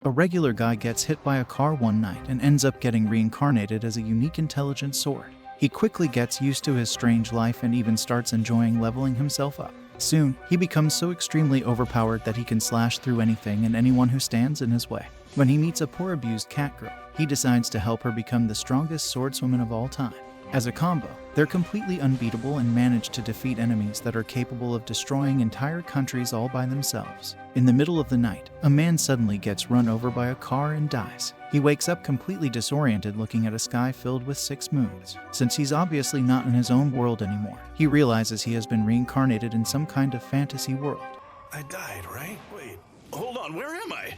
A regular guy gets hit by a car one night and ends up getting reincarnated as a unique intelligent sword. He quickly gets used to his strange life and even starts enjoying leveling himself up. Soon, he becomes so extremely overpowered that he can slash through anything and anyone who stands in his way. When he meets a poor abused cat girl, he decides to help her become the strongest swordswoman of all time. As a combo, they're completely unbeatable and manage to defeat enemies that are capable of destroying entire countries all by themselves. In the middle of the night, a man suddenly gets run over by a car and dies. He wakes up completely disoriented looking at a sky filled with 6 moons. Since he's obviously not in his own world anymore, he realizes he has been reincarnated in some kind of fantasy world. I died, right? Wait, hold on, where am I?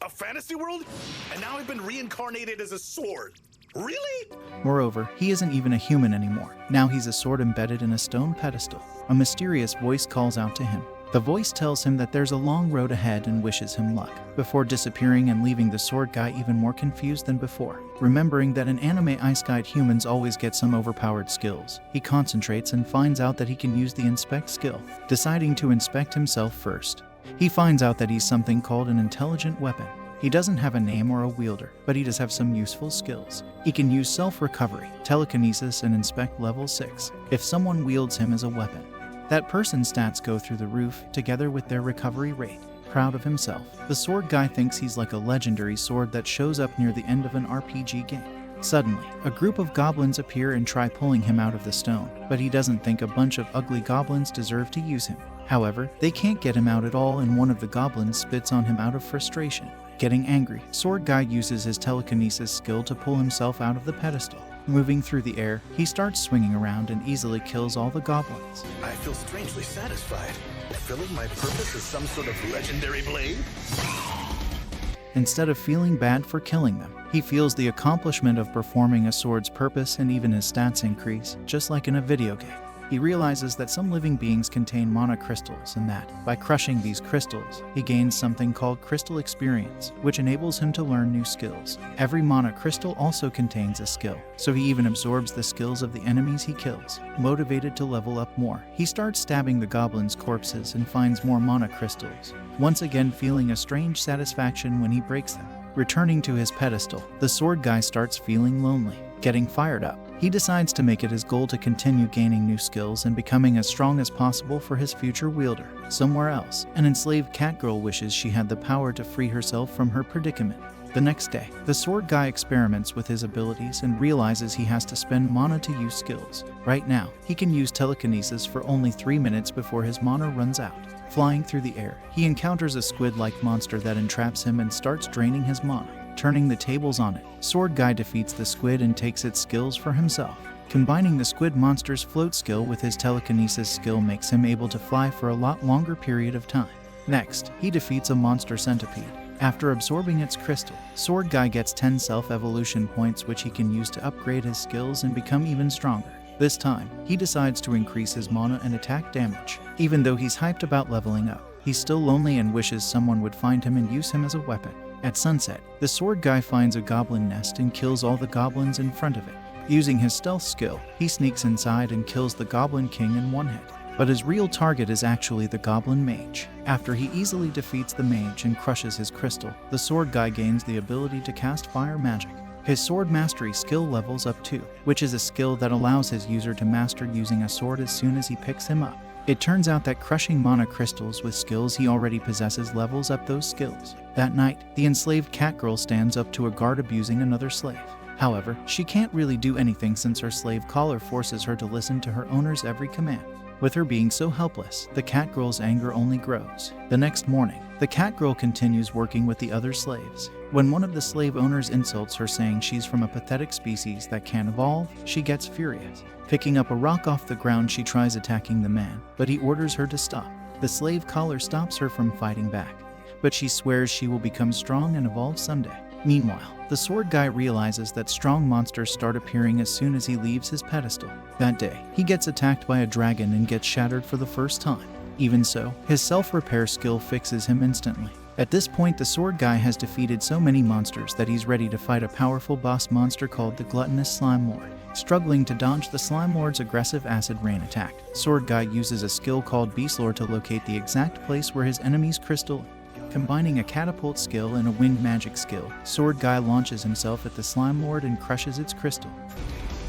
A fantasy world? And now I've been reincarnated as a sword. Really? Moreover, he isn't even a human anymore. Now he's a sword embedded in a stone pedestal. A mysterious voice calls out to him. The voice tells him that there's a long road ahead and wishes him luck, before disappearing and leaving the sword guy even more confused than before. Remembering that in anime Ice Guide humans always get some overpowered skills, he concentrates and finds out that he can use the inspect skill. Deciding to inspect himself first, he finds out that he's something called an intelligent weapon. He doesn't have a name or a wielder, but he does have some useful skills. He can use self-recovery, telekinesis, and inspect level 6 if someone wields him as a weapon. That person's stats go through the roof, together with their recovery rate. Proud of himself, the sword guy thinks he's like a legendary sword that shows up near the end of an RPG game. Suddenly, a group of goblins appear and try pulling him out of the stone, but he doesn't think a bunch of ugly goblins deserve to use him. However, they can't get him out at all and one of the goblins spits on him out of frustration. Getting angry, Sword Guy uses his telekinesis skill to pull himself out of the pedestal. Moving through the air, he starts swinging around and easily kills all the goblins. I feel strangely satisfied. Fulfilling my purpose as some sort of legendary blade? Instead of feeling bad for killing them, he feels the accomplishment of performing a sword's purpose and even his stats increase, just like in a video game. He realizes that some living beings contain mana crystals and that, by crushing these crystals, he gains something called crystal experience, which enables him to learn new skills. Every mana crystal also contains a skill, so he even absorbs the skills of the enemies he kills. Motivated to level up more, he starts stabbing the goblins' corpses and finds more mana crystals, once again feeling a strange satisfaction when he breaks them. Returning to his pedestal, the sword guy starts feeling lonely. Getting fired up, he decides to make it his goal to continue gaining new skills and becoming as strong as possible for his future wielder. Somewhere else, an enslaved cat girl wishes she had the power to free herself from her predicament. The next day, the sword guy experiments with his abilities and realizes he has to spend mana to use skills. Right now, he can use telekinesis for only 3 minutes before his mana runs out. Flying through the air, he encounters a squid-like monster that entraps him and starts draining his mana. Turning the tables on it, Sword Guy defeats the squid and takes its skills for himself. Combining the squid monster's float skill with his telekinesis skill makes him able to fly for a lot longer period of time. Next, he defeats a monster centipede. After absorbing its crystal, Sword Guy gets 10 self-evolution points which he can use to upgrade his skills and become even stronger. This time, he decides to increase his mana and attack damage. Even though he's hyped about leveling up, he's still lonely and wishes someone would find him and use him as a weapon. At sunset, the sword guy finds a goblin nest and kills all the goblins in front of it. Using his stealth skill, he sneaks inside and kills the goblin king in one hit. But his real target is actually the goblin mage. After he easily defeats the mage and crushes his crystal, the sword guy gains the ability to cast fire magic. His sword mastery skill levels up too, which is a skill that allows his user to master using a sword as soon as he picks him up. It turns out that crushing mana crystals with skills he already possesses levels up those skills. That night, the enslaved cat girl stands up to a guard abusing another slave. However, she can't really do anything since her slave collar forces her to listen to her owner's every command. With her being so helpless, the cat girl's anger only grows. The next morning, the cat girl continues working with the other slaves. When one of the slave owners insults her saying she's from a pathetic species that can't evolve, she gets furious. Picking up a rock off the ground, she tries attacking the man, but he orders her to stop. The slave collar stops her from fighting back, but she swears she will become strong and evolve someday. Meanwhile, the sword guy realizes that strong monsters start appearing as soon as he leaves his pedestal. That day, he gets attacked by a dragon and gets shattered for the first time. Even so, his self-repair skill fixes him instantly. At this point, the sword guy has defeated so many monsters that he's ready to fight a powerful boss monster called the gluttonous slime lord. Struggling to dodge the slime lord's aggressive acid rain attack, sword guy uses a skill called beast lore to locate the exact place where his enemy's crystal. Combining a catapult skill and a wind magic skill, Sword Guy launches himself at the Slime Lord and crushes its crystal.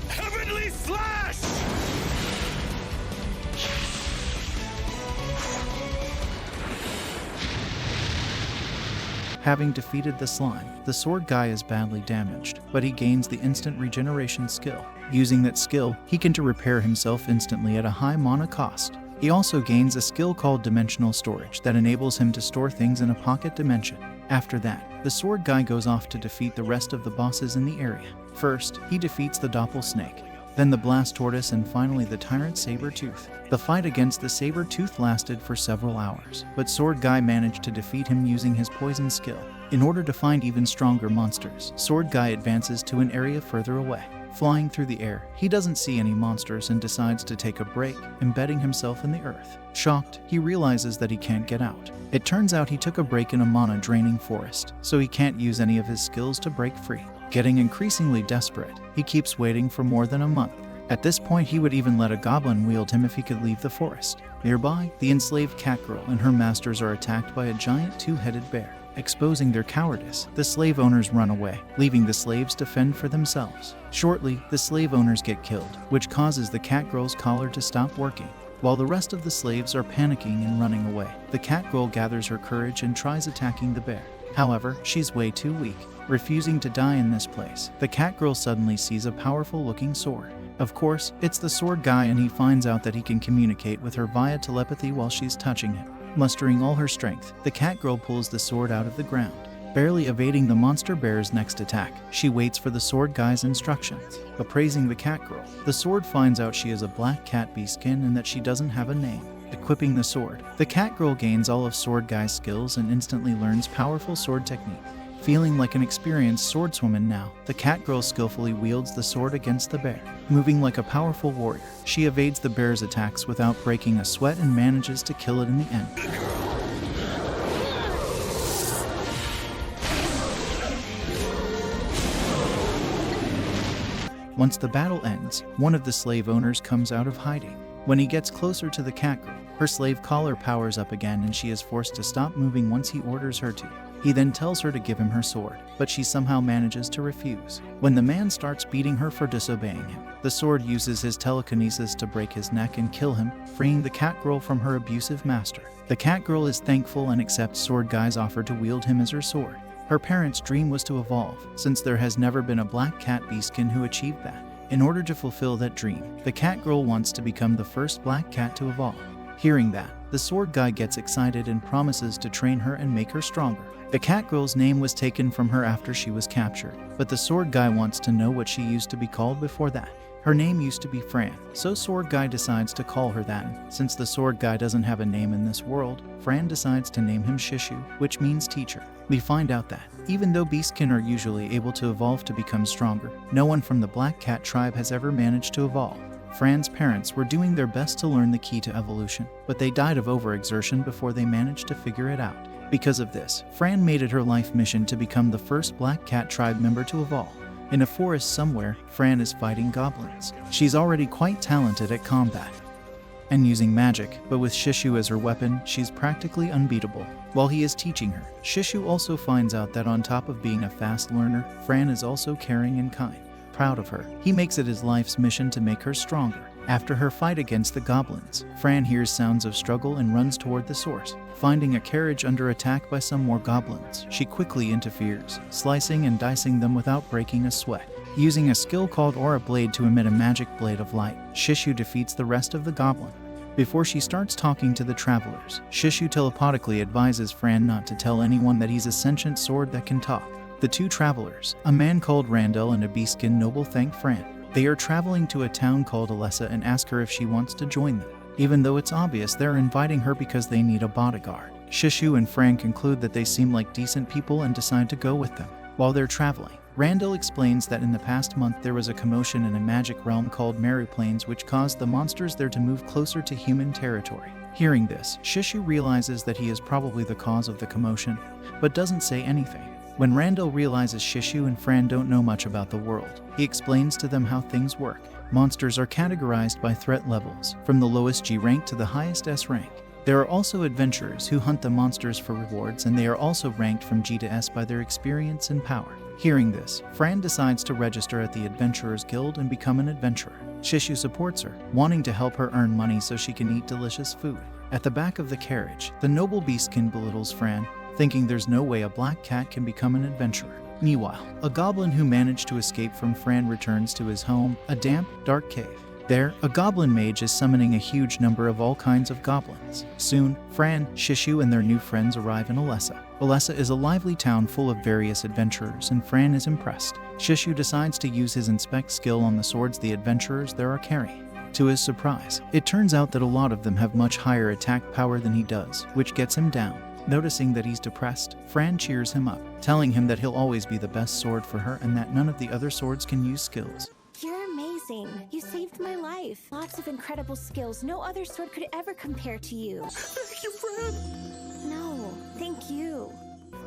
Heavenly Slash! Having defeated the slime, the Sword Guy is badly damaged, but he gains the instant regeneration skill. Using that skill, he can repair himself instantly at a high mana cost. He also gains a skill called Dimensional Storage that enables him to store things in a pocket dimension. After that, the Sword Guy goes off to defeat the rest of the bosses in the area. First, he defeats the Doppel Snake, then the Blast Tortoise, and finally the Tyrant Saber-Tooth. The fight against the Saber-Tooth lasted for several hours, but Sword Guy managed to defeat him using his poison skill. In order to find even stronger monsters, Sword Guy advances to an area further away. Flying through the air, he doesn't see any monsters and decides to take a break, embedding himself in the earth. Shocked, he realizes that he can't get out. It turns out he took a break in a mana-draining forest, so he can't use any of his skills to break free. Getting increasingly desperate, he keeps waiting for more than a month. At this point, he would even let a goblin wield him if he could leave the forest. Nearby, the enslaved catgirl and her masters are attacked by a giant two-headed bear. Exposing their cowardice, the slave owners run away, leaving the slaves to fend for themselves. Shortly, the slave owners get killed, which causes the catgirl's collar to stop working. While the rest of the slaves are panicking and running away, the catgirl gathers her courage and tries attacking the bear. However, she's way too weak. Refusing to die in this place, the catgirl suddenly sees a powerful-looking sword. Of course, it's the Sword Guy, and he finds out that he can communicate with her via telepathy while she's touching him. Mustering all her strength, the catgirl pulls the sword out of the ground. Barely evading the monster bear's next attack, she waits for the Sword Guy's instructions. Appraising the catgirl, the sword finds out she is a black cat beastskin and that she doesn't have a name. Equipping the sword, the catgirl gains all of Sword Guy's skills and instantly learns powerful sword technique. Feeling like an experienced swordswoman now, the catgirl skillfully wields the sword against the bear. Moving like a powerful warrior, she evades the bear's attacks without breaking a sweat and manages to kill it in the end. Once the battle ends, one of the slave owners comes out of hiding. When he gets closer to the catgirl, her slave collar powers up again and she is forced to stop moving once he orders her to. He then tells her to give him her sword, but she somehow manages to refuse. When the man starts beating her for disobeying him, the sword uses his telekinesis to break his neck and kill him, freeing the catgirl from her abusive master. The catgirl is thankful and accepts Sword Guy's offer to wield him as her sword. Her parents' dream was to evolve, since there has never been a black cat beastskin who achieved that. In order to fulfill that dream, the catgirl wants to become the first black cat to evolve. Hearing that, the Sword Guy gets excited and promises to train her and make her stronger. The catgirl's name was taken from her after she was captured, but the Sword Guy wants to know what she used to be called before that. Her name used to be Fran, so Sword Guy decides to call her that. Since the Sword Guy doesn't have a name in this world, Fran decides to name him Shishu, which means teacher. We find out that, even though beastkin are usually able to evolve to become stronger, no one from the Black Cat tribe has ever managed to evolve. Fran's parents were doing their best to learn the key to evolution, but they died of overexertion before they managed to figure it out. Because of this, Fran made it her life mission to become the first Black Cat tribe member to evolve. In a forest somewhere, Fran is fighting goblins. She's already quite talented at combat and using magic, but with Shishu as her weapon, she's practically unbeatable. While he is teaching her, Shishu also finds out that on top of being a fast learner, Fran is also caring and kind. Proud of her, he makes it his life's mission to make her stronger. After her fight against the goblins, Fran hears sounds of struggle and runs toward the source. Finding a carriage under attack by some more goblins, she quickly interferes, slicing and dicing them without breaking a sweat. Using a skill called Aura Blade to emit a magic blade of light, Shishu defeats the rest of the goblin. Before she starts talking to the travelers, Shishu telepathically advises Fran not to tell anyone that he's a sentient sword that can talk. The two travelers, a man called Randall and a beastskin noble, thank Fran. They are traveling to a town called Alessa and ask her if she wants to join them. Even though it's obvious they're inviting her because they need a bodyguard, Shishu and Fran conclude that they seem like decent people and decide to go with them. While they're traveling, Randall explains that in the past month there was a commotion in a magic realm called Mary Plains which caused the monsters there to move closer to human territory. Hearing this, Shishu realizes that he is probably the cause of the commotion, but doesn't say anything. When Randall realizes Shishu and Fran don't know much about the world, he explains to them how things work. Monsters are categorized by threat levels, from the lowest G rank to the highest S rank. There are also adventurers who hunt the monsters for rewards, and they are also ranked from G to S by their experience and power. Hearing this, Fran decides to register at the Adventurers Guild and become an adventurer. Shishu supports her, wanting to help her earn money so she can eat delicious food. At the back of the carriage, the noble beastkin belittles Fran, thinking there's no way a black cat can become an adventurer. Meanwhile, a goblin who managed to escape from Fran returns to his home, a damp, dark cave. There, a goblin mage is summoning a huge number of all kinds of goblins. Soon, Fran, Shishu, and their new friends arrive in Alessa. Alessa is a lively town full of various adventurers, and Fran is impressed. Shishu decides to use his inspect skill on the swords the adventurers there are carrying. To his surprise, it turns out that a lot of them have much higher attack power than he does, which gets him down. Noticing that he's depressed, Fran cheers him up, telling him that he'll always be the best sword for her and that none of the other swords can use skills. You're amazing. You saved my life. Lots of incredible skills. No other sword could ever compare to you. Thank you, Fran. No, thank you.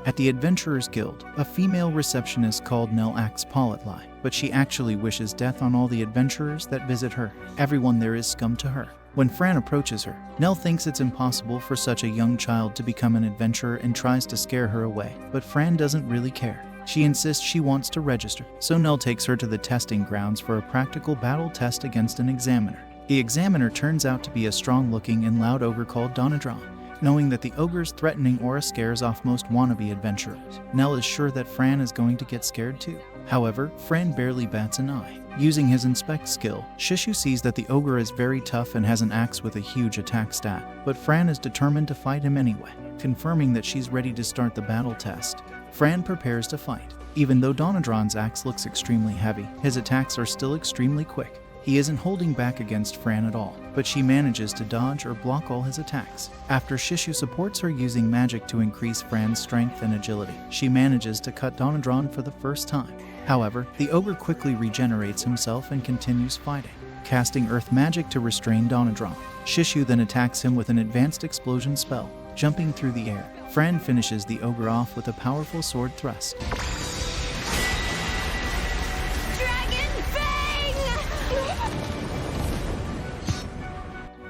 At the Adventurers Guild, a female receptionist called Nell acts politely, but she actually wishes death on all the adventurers that visit her. Everyone there is scum to her. When Fran approaches her, Nell thinks it's impossible for such a young child to become an adventurer and tries to scare her away, but Fran doesn't really care. She insists she wants to register, so Nell takes her to the testing grounds for a practical battle test against an examiner. The examiner turns out to be a strong-looking and loud ogre called Donadron. Knowing that the ogre's threatening aura scares off most wannabe adventurers, Nell is sure that Fran is going to get scared too. However, Fran barely bats an eye. Using his inspect skill, Shishu sees that the ogre is very tough and has an axe with a huge attack stat, but Fran is determined to fight him anyway. Confirming that she's ready to start the battle test, Fran prepares to fight. Even though Donadron's axe looks extremely heavy, his attacks are still extremely quick. He isn't holding back against Fran at all, but she manages to dodge or block all his attacks. After Shishu supports her using magic to increase Fran's strength and agility, she manages to cut Donadron for the first time. However, the ogre quickly regenerates himself and continues fighting, casting earth magic to restrain Donadron. Shishu then attacks him with an advanced explosion spell. Jumping through the air, Fran finishes the ogre off with a powerful sword thrust.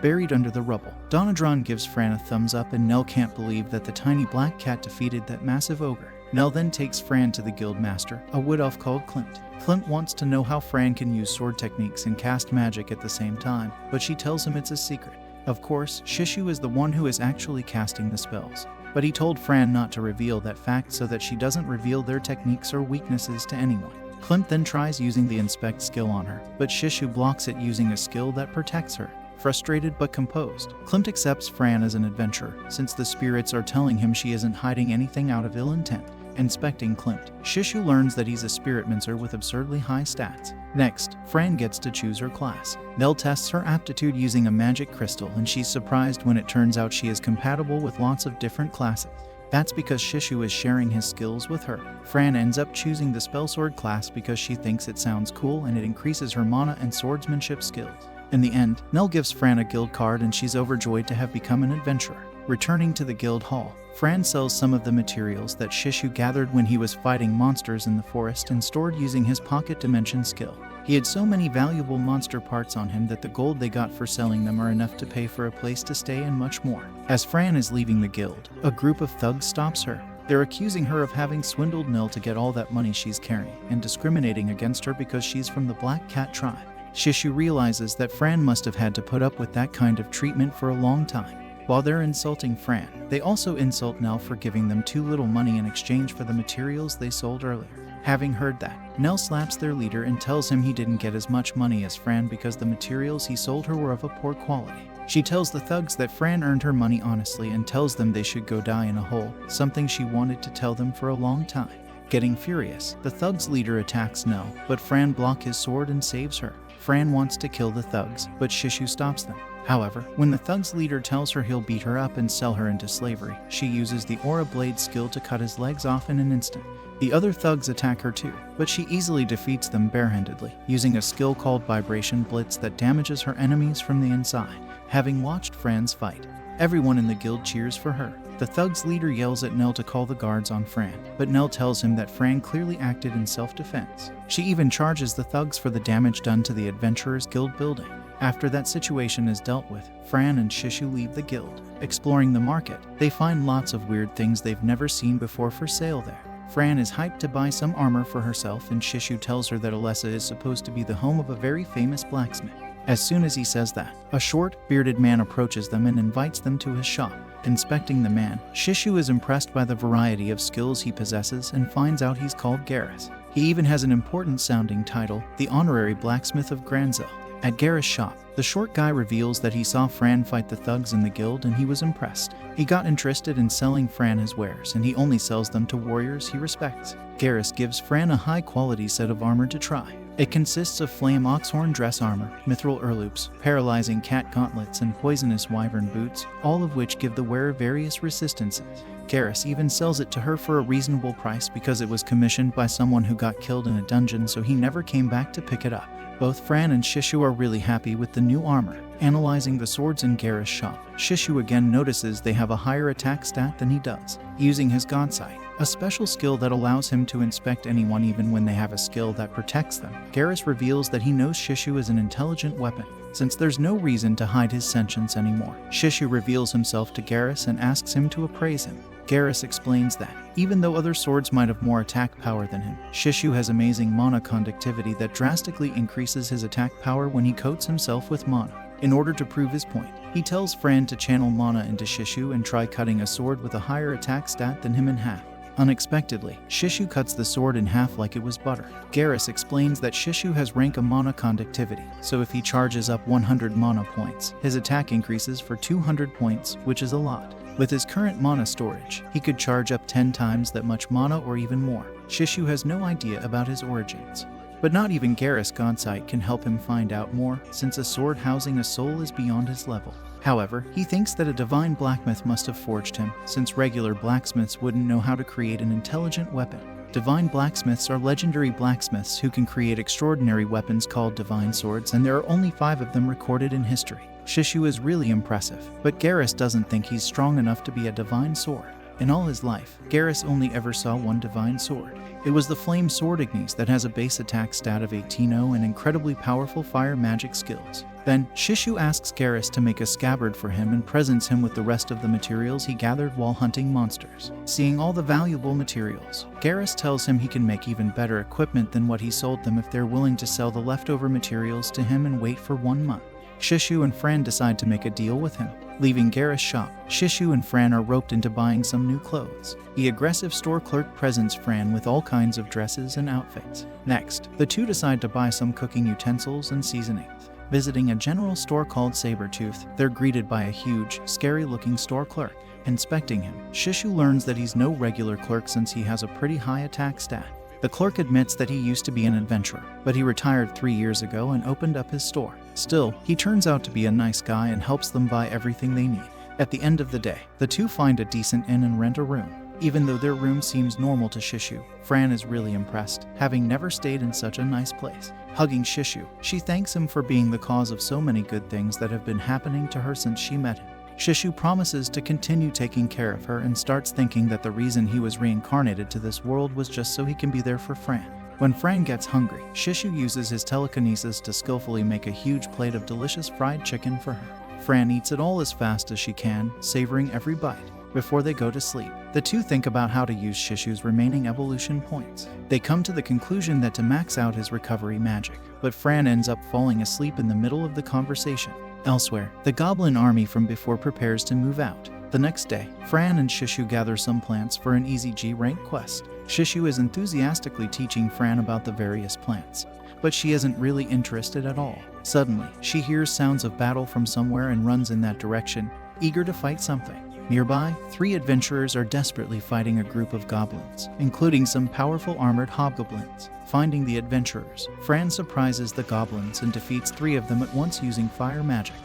Buried under the rubble, Donadron gives Fran a thumbs up, and Nell can't believe that the tiny black cat defeated that massive ogre. Nell then takes Fran to the guild master, a wood elf called Clint. Clint wants to know how Fran can use sword techniques and cast magic at the same time, but she tells him it's a secret. Of course, Shishu is the one who is actually casting the spells, but he told Fran not to reveal that fact so that she doesn't reveal their techniques or weaknesses to anyone. Clint then tries using the inspect skill on her, but Shishu blocks it using a skill that protects her. Frustrated but composed, Klimt accepts Fran as an adventurer, since the spirits are telling him she isn't hiding anything out of ill intent. Inspecting Klimt, Shishu learns that he's a spiritmancer with absurdly high stats. Next, Fran gets to choose her class. Nell tests her aptitude using a magic crystal, and she's surprised when it turns out she is compatible with lots of different classes. That's because Shishu is sharing his skills with her. Fran ends up choosing the spellsword class because she thinks it sounds cool and it increases her mana and swordsmanship skills. In the end, Nell gives Fran a guild card and she's overjoyed to have become an adventurer. Returning to the guild hall, Fran sells some of the materials that Shishu gathered when he was fighting monsters in the forest and stored using his pocket dimension skill. He had so many valuable monster parts on him that the gold they got for selling them are enough to pay for a place to stay and much more. As Fran is leaving the guild, a group of thugs stops her. They're accusing her of having swindled Nell to get all that money she's carrying and discriminating against her because she's from the Black Cat tribe. Shishu realizes that Fran must have had to put up with that kind of treatment for a long time. While they're insulting Fran, they also insult Nell for giving them too little money in exchange for the materials they sold earlier. Having heard that, Nell slaps their leader and tells him he didn't get as much money as Fran because the materials he sold her were of a poor quality. She tells the thugs that Fran earned her money honestly and tells them they should go die in a hole, something she wanted to tell them for a long time. Getting furious, the thugs' leader attacks Nell, but Fran blocks his sword and saves her. Fran wants to kill the thugs, but Shishu stops them. However, when the thug's leader tells her he'll beat her up and sell her into slavery, she uses the Aura Blade skill to cut his legs off in an instant. The other thugs attack her too, but she easily defeats them barehandedly, using a skill called Vibration Blitz that damages her enemies from the inside. Having watched Fran's fight, everyone in the guild cheers for her. The thug's leader yells at Nell to call the guards on Fran, but Nell tells him that Fran clearly acted in self-defense. She even charges the thugs for the damage done to the Adventurers Guild building. After that situation is dealt with, Fran and Shishu leave the guild. Exploring the market, they find lots of weird things they've never seen before for sale there. Fran is hyped to buy some armor for herself, and Shishu tells her that Alessa is supposed to be the home of a very famous blacksmith. As soon as he says that, a short, bearded man approaches them and invites them to his shop. Inspecting the man, Shishu is impressed by the variety of skills he possesses and finds out he's called Garrus. He even has an important-sounding title, the Honorary Blacksmith of Granzel. At Garrus' shop, the short guy reveals that he saw Fran fight the thugs in the guild and he was impressed. He got interested in selling Fran his wares, and he only sells them to warriors he respects. Garrus gives Fran a high-quality set of armor to try. It consists of flame oxhorn dress armor, mithril urloops, paralyzing cat gauntlets, and poisonous wyvern boots, all of which give the wearer various resistances. Garrus even sells it to her for a reasonable price because it was commissioned by someone who got killed in a dungeon, so he never came back to pick it up. Both Fran and Shishu are really happy with the new armor. Analyzing the swords in Garrus' shop, Shishu again notices they have a higher attack stat than he does. Using his God Sight, a special skill that allows him to inspect anyone even when they have a skill that protects them, Garrus reveals that he knows Shishu is an intelligent weapon, since there's no reason to hide his sentience anymore. Shishu reveals himself to Garrus and asks him to appraise him. Garrus explains that, even though other swords might have more attack power than him, Shishu has amazing mana conductivity that drastically increases his attack power when he coats himself with mana. In order to prove his point, he tells Fran to channel mana into Shishu and try cutting a sword with a higher attack stat than him in half. Unexpectedly, Shishu cuts the sword in half like it was butter. Garrus explains that Shishu has rank of mana conductivity, so if he charges up 100 mana points, his attack increases for 200 points, which is a lot. With his current mana storage, he could charge up 10 times that much mana or even more. Shishu has no idea about his origins. But not even Garrus' Godsight can help him find out more, since a sword housing a soul is beyond his level. However, he thinks that a divine blacksmith must have forged him, since regular blacksmiths wouldn't know how to create an intelligent weapon. Divine blacksmiths are legendary blacksmiths who can create extraordinary weapons called divine swords, and there are only 5 of them recorded in history. Shishu is really impressive, but Garrus doesn't think he's strong enough to be a divine sword. In all his life, Garrus only ever saw one divine sword. It was the Flame Sword Ignis that has a base attack stat of 18-0 and incredibly powerful fire magic skills. Then, Shishu asks Garrus to make a scabbard for him and presents him with the rest of the materials he gathered while hunting monsters. Seeing all the valuable materials, Garrus tells him he can make even better equipment than what he sold them if they're willing to sell the leftover materials to him and wait for 1 month. Shishu and Fran decide to make a deal with him. Leaving Garrus' shop, Shishu and Fran are roped into buying some new clothes. The aggressive store clerk presents Fran with all kinds of dresses and outfits. Next, the two decide to buy some cooking utensils and seasonings. Visiting a general store called Sabertooth, they're greeted by a huge, scary-looking store clerk. Inspecting him, Shishu learns that he's no regular clerk since he has a pretty high attack stat. The clerk admits that he used to be an adventurer, but he retired 3 years ago and opened up his store. Still, he turns out to be a nice guy and helps them buy everything they need. At the end of the day, the two find a decent inn and rent a room. Even though their room seems normal to Shishu, Fran is really impressed, having never stayed in such a nice place. Hugging Shishu, she thanks him for being the cause of so many good things that have been happening to her since she met him. Shishu promises to continue taking care of her and starts thinking that the reason he was reincarnated to this world was just so he can be there for Fran. When Fran gets hungry, Shishu uses his telekinesis to skillfully make a huge plate of delicious fried chicken for her. Fran eats it all as fast as she can, savoring every bite. Before they go to sleep, the two think about how to use Shishu's remaining evolution points. They come to the conclusion that to max out his recovery magic, but Fran ends up falling asleep in the middle of the conversation. Elsewhere, the goblin army from before prepares to move out. The next day, Fran and Shishu gather some plants for an easy G-rank quest. Shishu is enthusiastically teaching Fran about the various plants, but she isn't really interested at all. Suddenly, she hears sounds of battle from somewhere and runs in that direction, eager to fight something. Nearby, 3 adventurers are desperately fighting a group of goblins, including some powerful armored hobgoblins. Finding the adventurers, Fran surprises the goblins and defeats 3 of them at once using fire magic.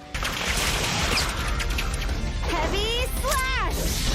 Heavy slash!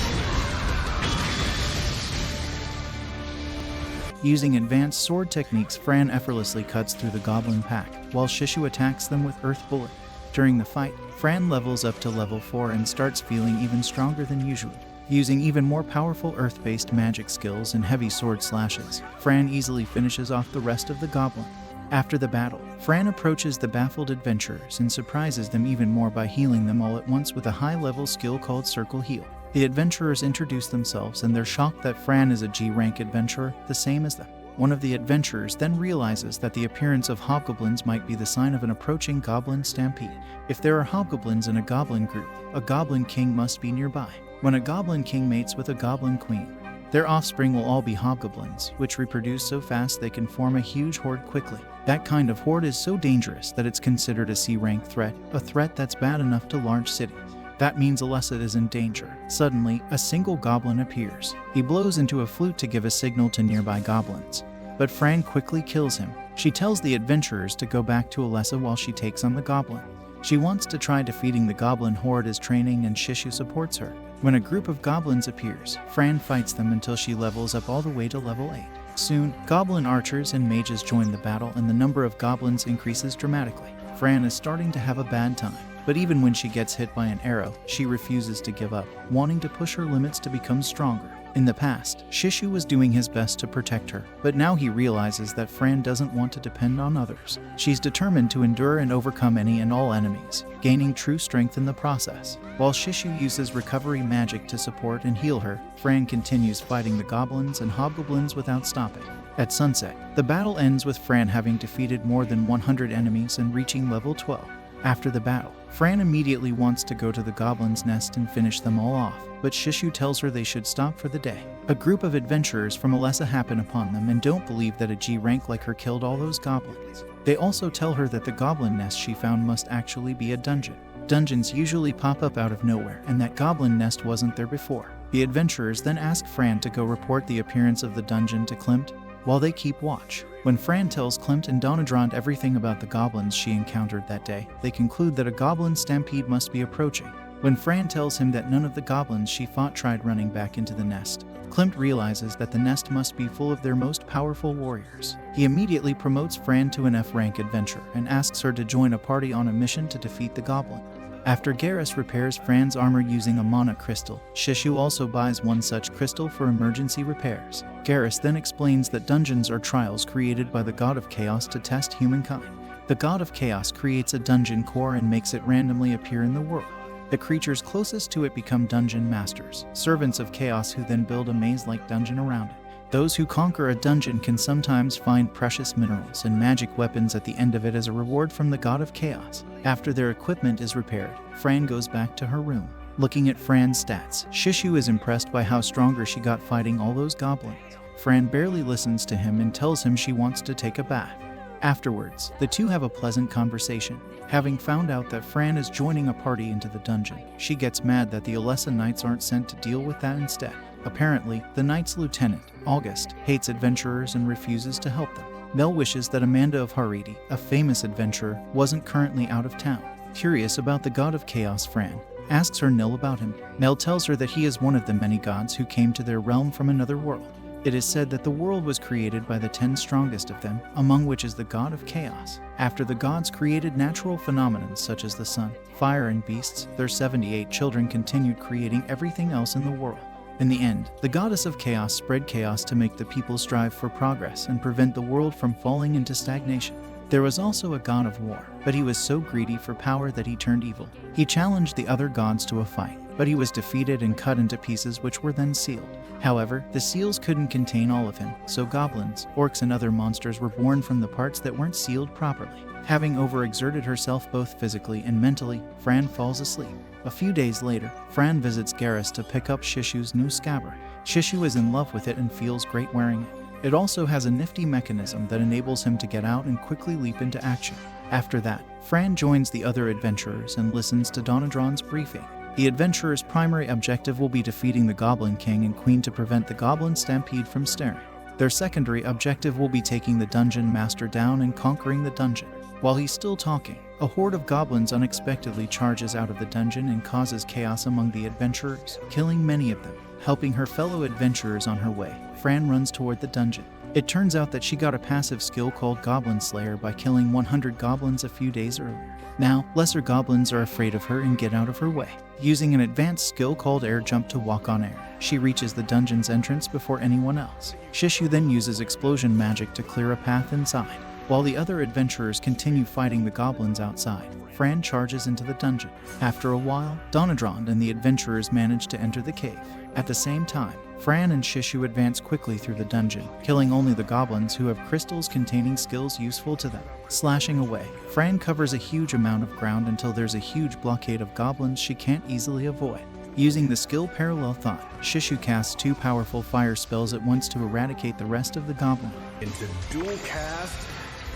Using advanced sword techniques, Fran effortlessly cuts through the goblin pack, while Shishu attacks them with Earth Bullet. During the fight, Fran levels up to level 4 and starts feeling even stronger than usual. Using even more powerful earth-based magic skills and heavy sword slashes, Fran easily finishes off the rest of the goblin. After the battle, Fran approaches the baffled adventurers and surprises them even more by healing them all at once with a high-level skill called Circle Heal. The adventurers introduce themselves and they're shocked that Fran is a G-rank adventurer, the same as them. One of the adventurers then realizes that the appearance of hobgoblins might be the sign of an approaching goblin stampede. If there are hobgoblins in a goblin group, a goblin king must be nearby. When a goblin king mates with a goblin queen, their offspring will all be hobgoblins, which reproduce so fast they can form a huge horde quickly. That kind of horde is so dangerous that it's considered a C-rank threat, a threat that's bad enough to launch cities. That means Alessa is in danger. Suddenly, a single goblin appears. He blows into a flute to give a signal to nearby goblins. But Fran quickly kills him. She tells the adventurers to go back to Alessa while she takes on the goblin. She wants to try defeating the goblin horde as training, and Shishu supports her. When a group of goblins appears, Fran fights them until she levels up all the way to level 8. Soon, goblin archers and mages join the battle and the number of goblins increases dramatically. Fran is starting to have a bad time, but even when she gets hit by an arrow, she refuses to give up, wanting to push her limits to become stronger. In the past, Shishu was doing his best to protect her, but now he realizes that Fran doesn't want to depend on others. She's determined to endure and overcome any and all enemies, gaining true strength in the process. While Shishu uses recovery magic to support and heal her, Fran continues fighting the goblins and hobgoblins without stopping. At sunset, the battle ends with Fran having defeated more than 100 enemies and reaching level 12. After the battle, Fran immediately wants to go to the goblin's nest and finish them all off, but Shishu tells her they should stop for the day. A group of adventurers from Alessa happen upon them and don't believe that a G-rank like her killed all those goblins. They also tell her that the goblin nest she found must actually be a dungeon. Dungeons usually pop up out of nowhere, and that goblin nest wasn't there before. The adventurers then ask Fran to go report the appearance of the dungeon to Klimt, while they keep watch. When Fran tells Klimt and Donadrand everything about the goblins she encountered that day, they conclude that a goblin stampede must be approaching. When Fran tells him that none of the goblins she fought tried running back into the nest, Klimt realizes that the nest must be full of their most powerful warriors. He immediately promotes Fran to an F-rank adventure and asks her to join a party on a mission to defeat the goblin. After Garrus repairs Fran's armor using a mana crystal, Shishu also buys one such crystal for emergency repairs. Garrus then explains that dungeons are trials created by the God of Chaos to test humankind. The God of Chaos creates a dungeon core and makes it randomly appear in the world. The creatures closest to it become dungeon masters, servants of chaos who then build a maze-like dungeon around it. Those who conquer a dungeon can sometimes find precious minerals and magic weapons at the end of it as a reward from the God of Chaos. After their equipment is repaired, Fran goes back to her room. Looking at Fran's stats, Shishu is impressed by how stronger she got fighting all those goblins. Fran barely listens to him and tells him she wants to take a bath. Afterwards, the two have a pleasant conversation. Having found out that Fran is joining a party into the dungeon, she gets mad that the Alessa Knights aren't sent to deal with that instead. Apparently, the Knight's lieutenant, August, hates adventurers and refuses to help them. Mel wishes that Amanda of Haridi, a famous adventurer, wasn't currently out of town. Curious about the God of Chaos, Fran asks her Nil about him. Nel tells her that he is one of the many gods who came to their realm from another world. It is said that the world was created by the 10 strongest of them, among which is the God of Chaos. After the gods created natural phenomena such as the sun, fire, and beasts, their 78 children continued creating everything else in the world. In the end, the goddess of chaos spread chaos to make the people strive for progress and prevent the world from falling into stagnation. There was also a god of war, but he was so greedy for power that he turned evil. He challenged the other gods to a fight, but he was defeated and cut into pieces which were then sealed. However, the seals couldn't contain all of him, so goblins, orcs, and other monsters were born from the parts that weren't sealed properly. Having overexerted herself both physically and mentally, Fran falls asleep. A few days later, Fran visits Garrus to pick up Shishu's new scabbard. Shishu is in love with it and feels great wearing it. It also has a nifty mechanism that enables him to get out and quickly leap into action. After that, Fran joins the other adventurers and listens to Donadrand's briefing. The adventurers' primary objective will be defeating the Goblin King and Queen to prevent the Goblin Stampede from staring. Their secondary objective will be taking the Dungeon Master down and conquering the dungeon. While he's still talking, a horde of goblins unexpectedly charges out of the dungeon and causes chaos among the adventurers, killing many of them. Helping her fellow adventurers on her way, Fran runs toward the dungeon. It turns out that she got a passive skill called Goblin Slayer by killing 100 goblins a few days earlier. Now, lesser goblins are afraid of her and get out of her way. Using an advanced skill called Air Jump to walk on air, she reaches the dungeon's entrance before anyone else. Shishu then uses explosion magic to clear a path inside. While the other adventurers continue fighting the goblins outside, Fran charges into the dungeon. After a while, Donadrond and the adventurers manage to enter the cave. At the same time, Fran and Shishu advance quickly through the dungeon, killing only the goblins who have crystals containing skills useful to them. Slashing away, Fran covers a huge amount of ground until there's a huge blockade of goblins she can't easily avoid. Using the skill Parallel Thought, Shishu casts 2 powerful fire spells at once to eradicate the rest of the goblin. Into dual cast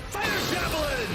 Fire Javelin!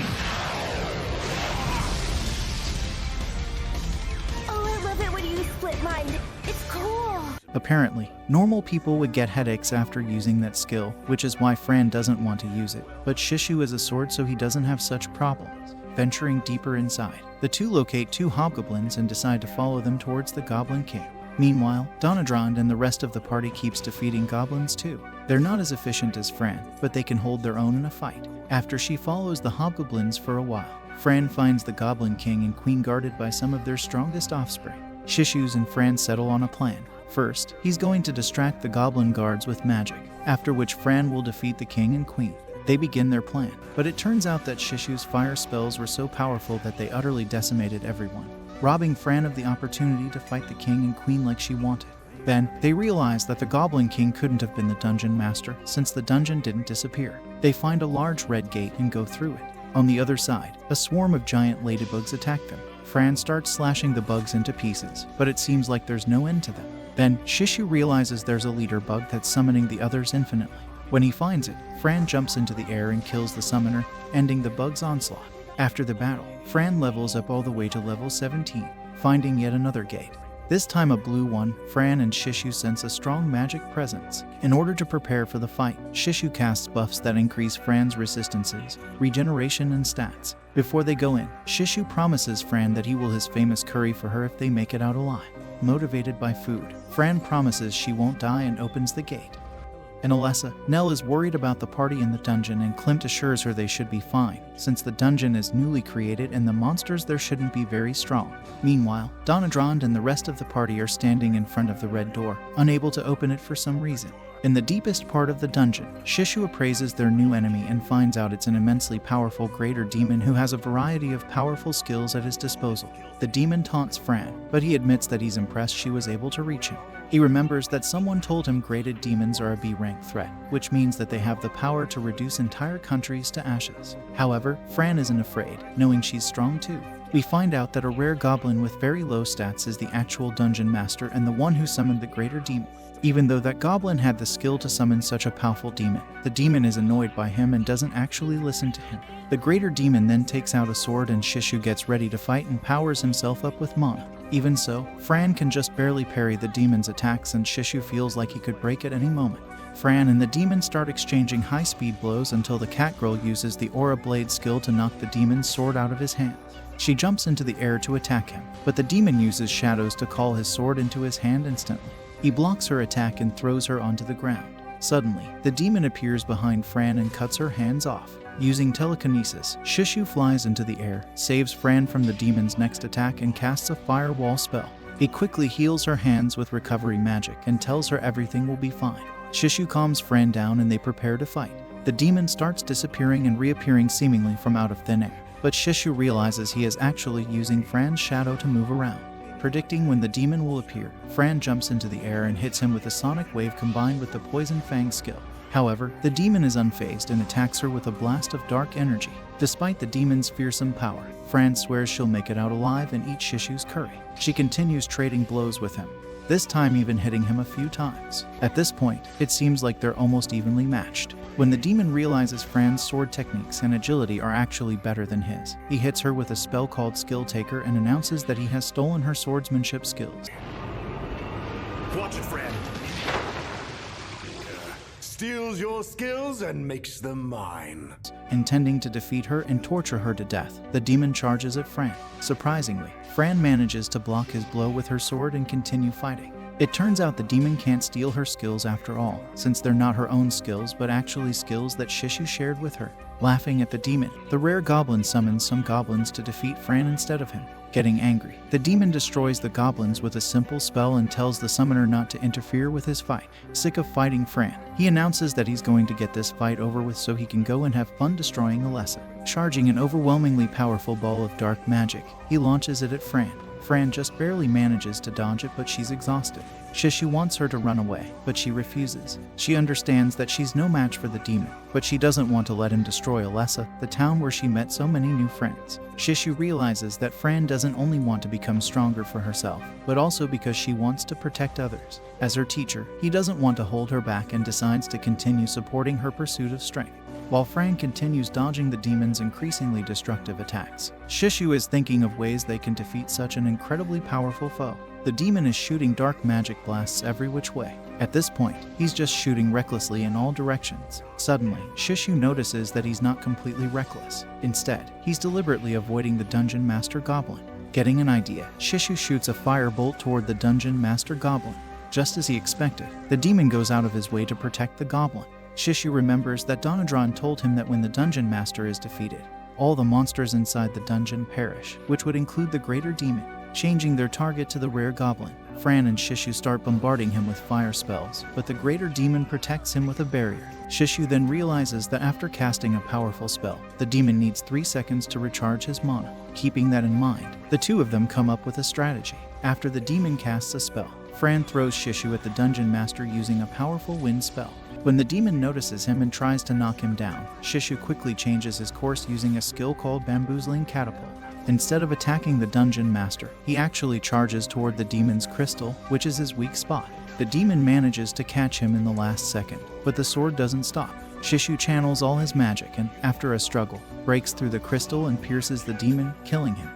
Oh, I love it when you split mind. It's cool. Apparently, normal people would get headaches after using that skill, which is why Fran doesn't want to use it. But Shishu is a sword, so he doesn't have such problems. Venturing deeper inside, the two locate 2 hobgoblins and decide to follow them towards the Goblin King. Meanwhile, Donadrond and the rest of the party keeps defeating goblins too. They're not as efficient as Fran, but they can hold their own in a fight. After she follows the hobgoblins for a while, Fran finds the Goblin King and Queen guarded by some of their strongest offspring. Shishu and Fran settle on a plan. First, he's going to distract the goblin guards with magic, after which Fran will defeat the king and queen. They begin their plan, but it turns out that Shishu's fire spells were so powerful that they utterly decimated everyone, robbing Fran of the opportunity to fight the king and queen like she wanted. Then, they realize that the Goblin King couldn't have been the dungeon master, since the dungeon didn't disappear. They find a large red gate and go through it. On the other side, a swarm of giant ladybugs attack them. Fran starts slashing the bugs into pieces, but it seems like there's no end to them. Then, Shishu realizes there's a leader bug that's summoning the others infinitely. When he finds it, Fran jumps into the air and kills the summoner, ending the bug's onslaught. After the battle, Fran levels up all the way to level 17, finding yet another gate. This time a blue one. Fran and Shishu sense a strong magic presence. In order to prepare for the fight, Shishu casts buffs that increase Fran's resistances, regeneration, and stats. Before they go in, Shishu promises Fran that he will his famous curry for her if they make it out alive. Motivated by food, Fran promises she won't die and opens the gate. In Alessa, Nell is worried about the party in the dungeon, and Klimt assures her they should be fine, since the dungeon is newly created and the monsters there shouldn't be very strong. Meanwhile, Donadrond and the rest of the party are standing in front of the red door, unable to open it for some reason. In the deepest part of the dungeon, Shishu appraises their new enemy and finds out it's an immensely powerful greater demon who has a variety of powerful skills at his disposal. The demon taunts Fran, but he admits that he's impressed she was able to reach him. He remembers that someone told him graded demons are a B-rank threat, which means that they have the power to reduce entire countries to ashes. However, Fran isn't afraid, knowing she's strong too. We find out that a rare goblin with very low stats is the actual dungeon master and the one who summoned the greater demon. Even though that goblin had the skill to summon such a powerful demon, the demon is annoyed by him and doesn't actually listen to him. The greater demon then takes out a sword and Shishu gets ready to fight and powers himself up with mana. Even so, Fran can just barely parry the demon's attacks and Shishu feels like he could break at any moment. Fran and the demon start exchanging high-speed blows until the catgirl uses the Aura Blade skill to knock the demon's sword out of his hands. She jumps into the air to attack him, but the demon uses shadows to call his sword into his hand instantly. He blocks her attack and throws her onto the ground. Suddenly, the demon appears behind Fran and cuts her hands off. Using telekinesis, Shishu flies into the air, saves Fran from the demon's next attack and casts a firewall spell. He quickly heals her hands with recovery magic and tells her everything will be fine. Shishu calms Fran down and they prepare to fight. The demon starts disappearing and reappearing seemingly from out of thin air, but Shishu realizes he is actually using Fran's shadow to move around. Predicting when the demon will appear, Fran jumps into the air and hits him with a sonic wave combined with the Poison Fang skill. However, the demon is unfazed and attacks her with a blast of dark energy. Despite the demon's fearsome power, Fran swears she'll make it out alive and eat Shishu's curry. She continues trading blows with him, this time even hitting him a few times. At this point, it seems like they're almost evenly matched. When the demon realizes Fran's sword techniques and agility are actually better than his, he hits her with a spell called Skill Taker and announces that he has stolen her swordsmanship skills. Watch it, Fran. Steals your skills and makes them mine. Intending to defeat her and torture her to death, the demon charges at Fran. Surprisingly, Fran manages to block his blow with her sword and continue fighting. It turns out the demon can't steal her skills after all, since they're not her own skills but actually skills that Shishu shared with her. Laughing at the demon, the rare goblin summons some goblins to defeat Fran instead of him. Getting angry, the demon destroys the goblins with a simple spell and tells the summoner not to interfere with his fight. Sick of fighting Fran, he announces that he's going to get this fight over with so he can go and have fun destroying Alessa. Charging an overwhelmingly powerful ball of dark magic, he launches it at Fran. Fran just barely manages to dodge it, but she's exhausted. Shishu wants her to run away, but she refuses. She understands that she's no match for the demon, but she doesn't want to let him destroy Alessa, the town where she met so many new friends. Shishu realizes that Fran doesn't only want to become stronger for herself, but also because she wants to protect others. As her teacher, he doesn't want to hold her back and decides to continue supporting her pursuit of strength. While Fran continues dodging the demon's increasingly destructive attacks, Shishu is thinking of ways they can defeat such an incredibly powerful foe. The demon is shooting dark magic blasts every which way. At this point, he's just shooting recklessly in all directions. Suddenly, Shishu notices that he's not completely reckless. Instead, he's deliberately avoiding the Dungeon Master Goblin. Getting an idea, Shishu shoots a firebolt toward the Dungeon Master Goblin. Just as he expected, the demon goes out of his way to protect the goblin. Shishu remembers that Donadron told him that when the Dungeon Master is defeated, all the monsters inside the dungeon perish, which would include the greater demon. Changing their target to the rare goblin, Fran and Shishu start bombarding him with fire spells, but the greater demon protects him with a barrier. Shishu then realizes that after casting a powerful spell, the demon needs 3 seconds to recharge his mana. Keeping that in mind, the two of them come up with a strategy. After the demon casts a spell, Fran throws Shishu at the Dungeon Master using a powerful wind spell. When the demon notices him and tries to knock him down, Shishu quickly changes his course using a skill called Bamboozling Catapult. Instead of attacking the Dungeon Master, he actually charges toward the demon's crystal, which is his weak spot. The demon manages to catch him in the last second, but the sword doesn't stop. Shishu channels all his magic and, after a struggle, breaks through the crystal and pierces the demon, killing him.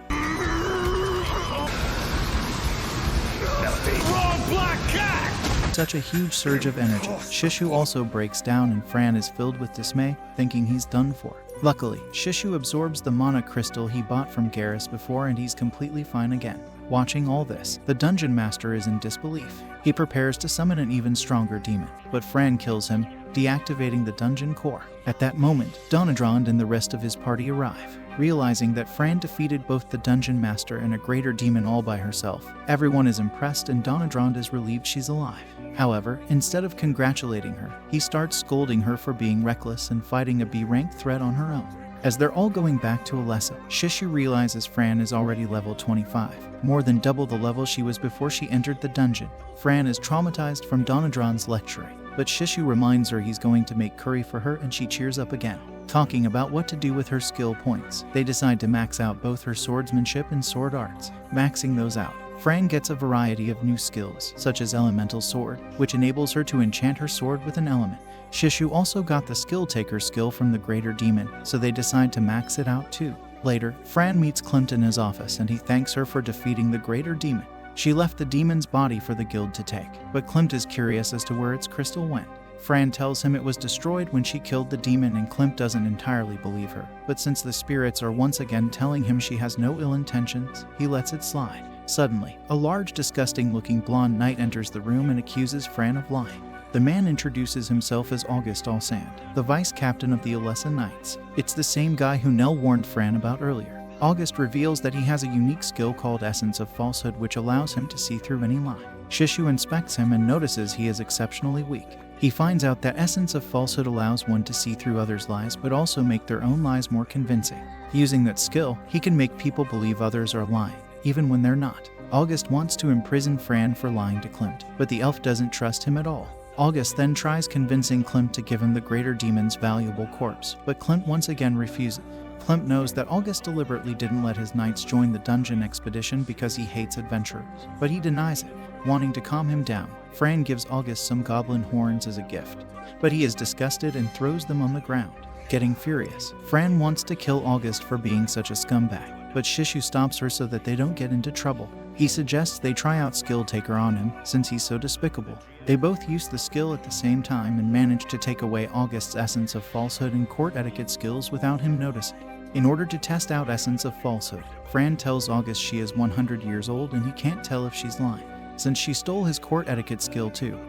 Such a huge surge of energy. Shishu also breaks down and Fran is filled with dismay, thinking he's done for. Luckily, Shishu absorbs the mana crystal he bought from Garrus before and he's completely fine again. Watching all this, the Dungeon Master is in disbelief. He prepares to summon an even stronger demon, but Fran kills him, deactivating the dungeon core. At that moment, Donadron and the rest of his party arrive. Realizing that Fran defeated both the Dungeon Master and a greater demon all by herself, everyone is impressed and Donadron is relieved she's alive. However, instead of congratulating her, he starts scolding her for being reckless and fighting a B-rank threat on her own. As they're all going back to Alessa, Shishu realizes Fran is already level 25, more than double the level she was before she entered the dungeon. Fran is traumatized from Donadron's lecturing, but Shishu reminds her he's going to make curry for her and she cheers up again. Talking about what to do with her skill points, they decide to max out both her swordsmanship and sword arts. Maxing those out, Fran gets a variety of new skills, such as Elemental Sword, which enables her to enchant her sword with an element. Shishu also got the Skill Taker skill from the Greater Demon, so they decide to max it out too. Later, Fran meets Klimt in his office and he thanks her for defeating the Greater Demon. She left the demon's body for the guild to take, but Klimt is curious as to where its crystal went. Fran tells him it was destroyed when she killed the demon and Klimt doesn't entirely believe her, but since the spirits are once again telling him she has no ill intentions, he lets it slide. Suddenly, a large, disgusting-looking blonde knight enters the room and accuses Fran of lying. The man introduces himself as August Alsand, the vice captain of the Alessa Knights. It's the same guy who Nell warned Fran about earlier. August reveals that he has a unique skill called Essence of Falsehood which allows him to see through any lie. Shishu inspects him and notices he is exceptionally weak. He finds out that Essence of Falsehood allows one to see through others' lies but also make their own lies more convincing. Using that skill, he can make people believe others are lying, even when they're not. August wants to imprison Fran for lying to Klimt, but the elf doesn't trust him at all. August then tries convincing Klimt to give him the Greater Demon's valuable corpse, but Klimt once again refuses. Klimt knows that August deliberately didn't let his knights join the dungeon expedition because he hates adventurers, but he denies it. Wanting to calm him down, Fran gives August some goblin horns as a gift, but he is disgusted and throws them on the ground. Getting furious, Fran wants to kill August for being such a scumbag, but Shishu stops her so that they don't get into trouble. He suggests they try out Skill Taker on him since he's so despicable. They both use the skill at the same time and manage to take away August's Essence of Falsehood and court etiquette skills without him noticing. In order to test out Essence of Falsehood, Fran tells August she is 100 years old and he can't tell if she's lying. since she stole his court etiquette skill too.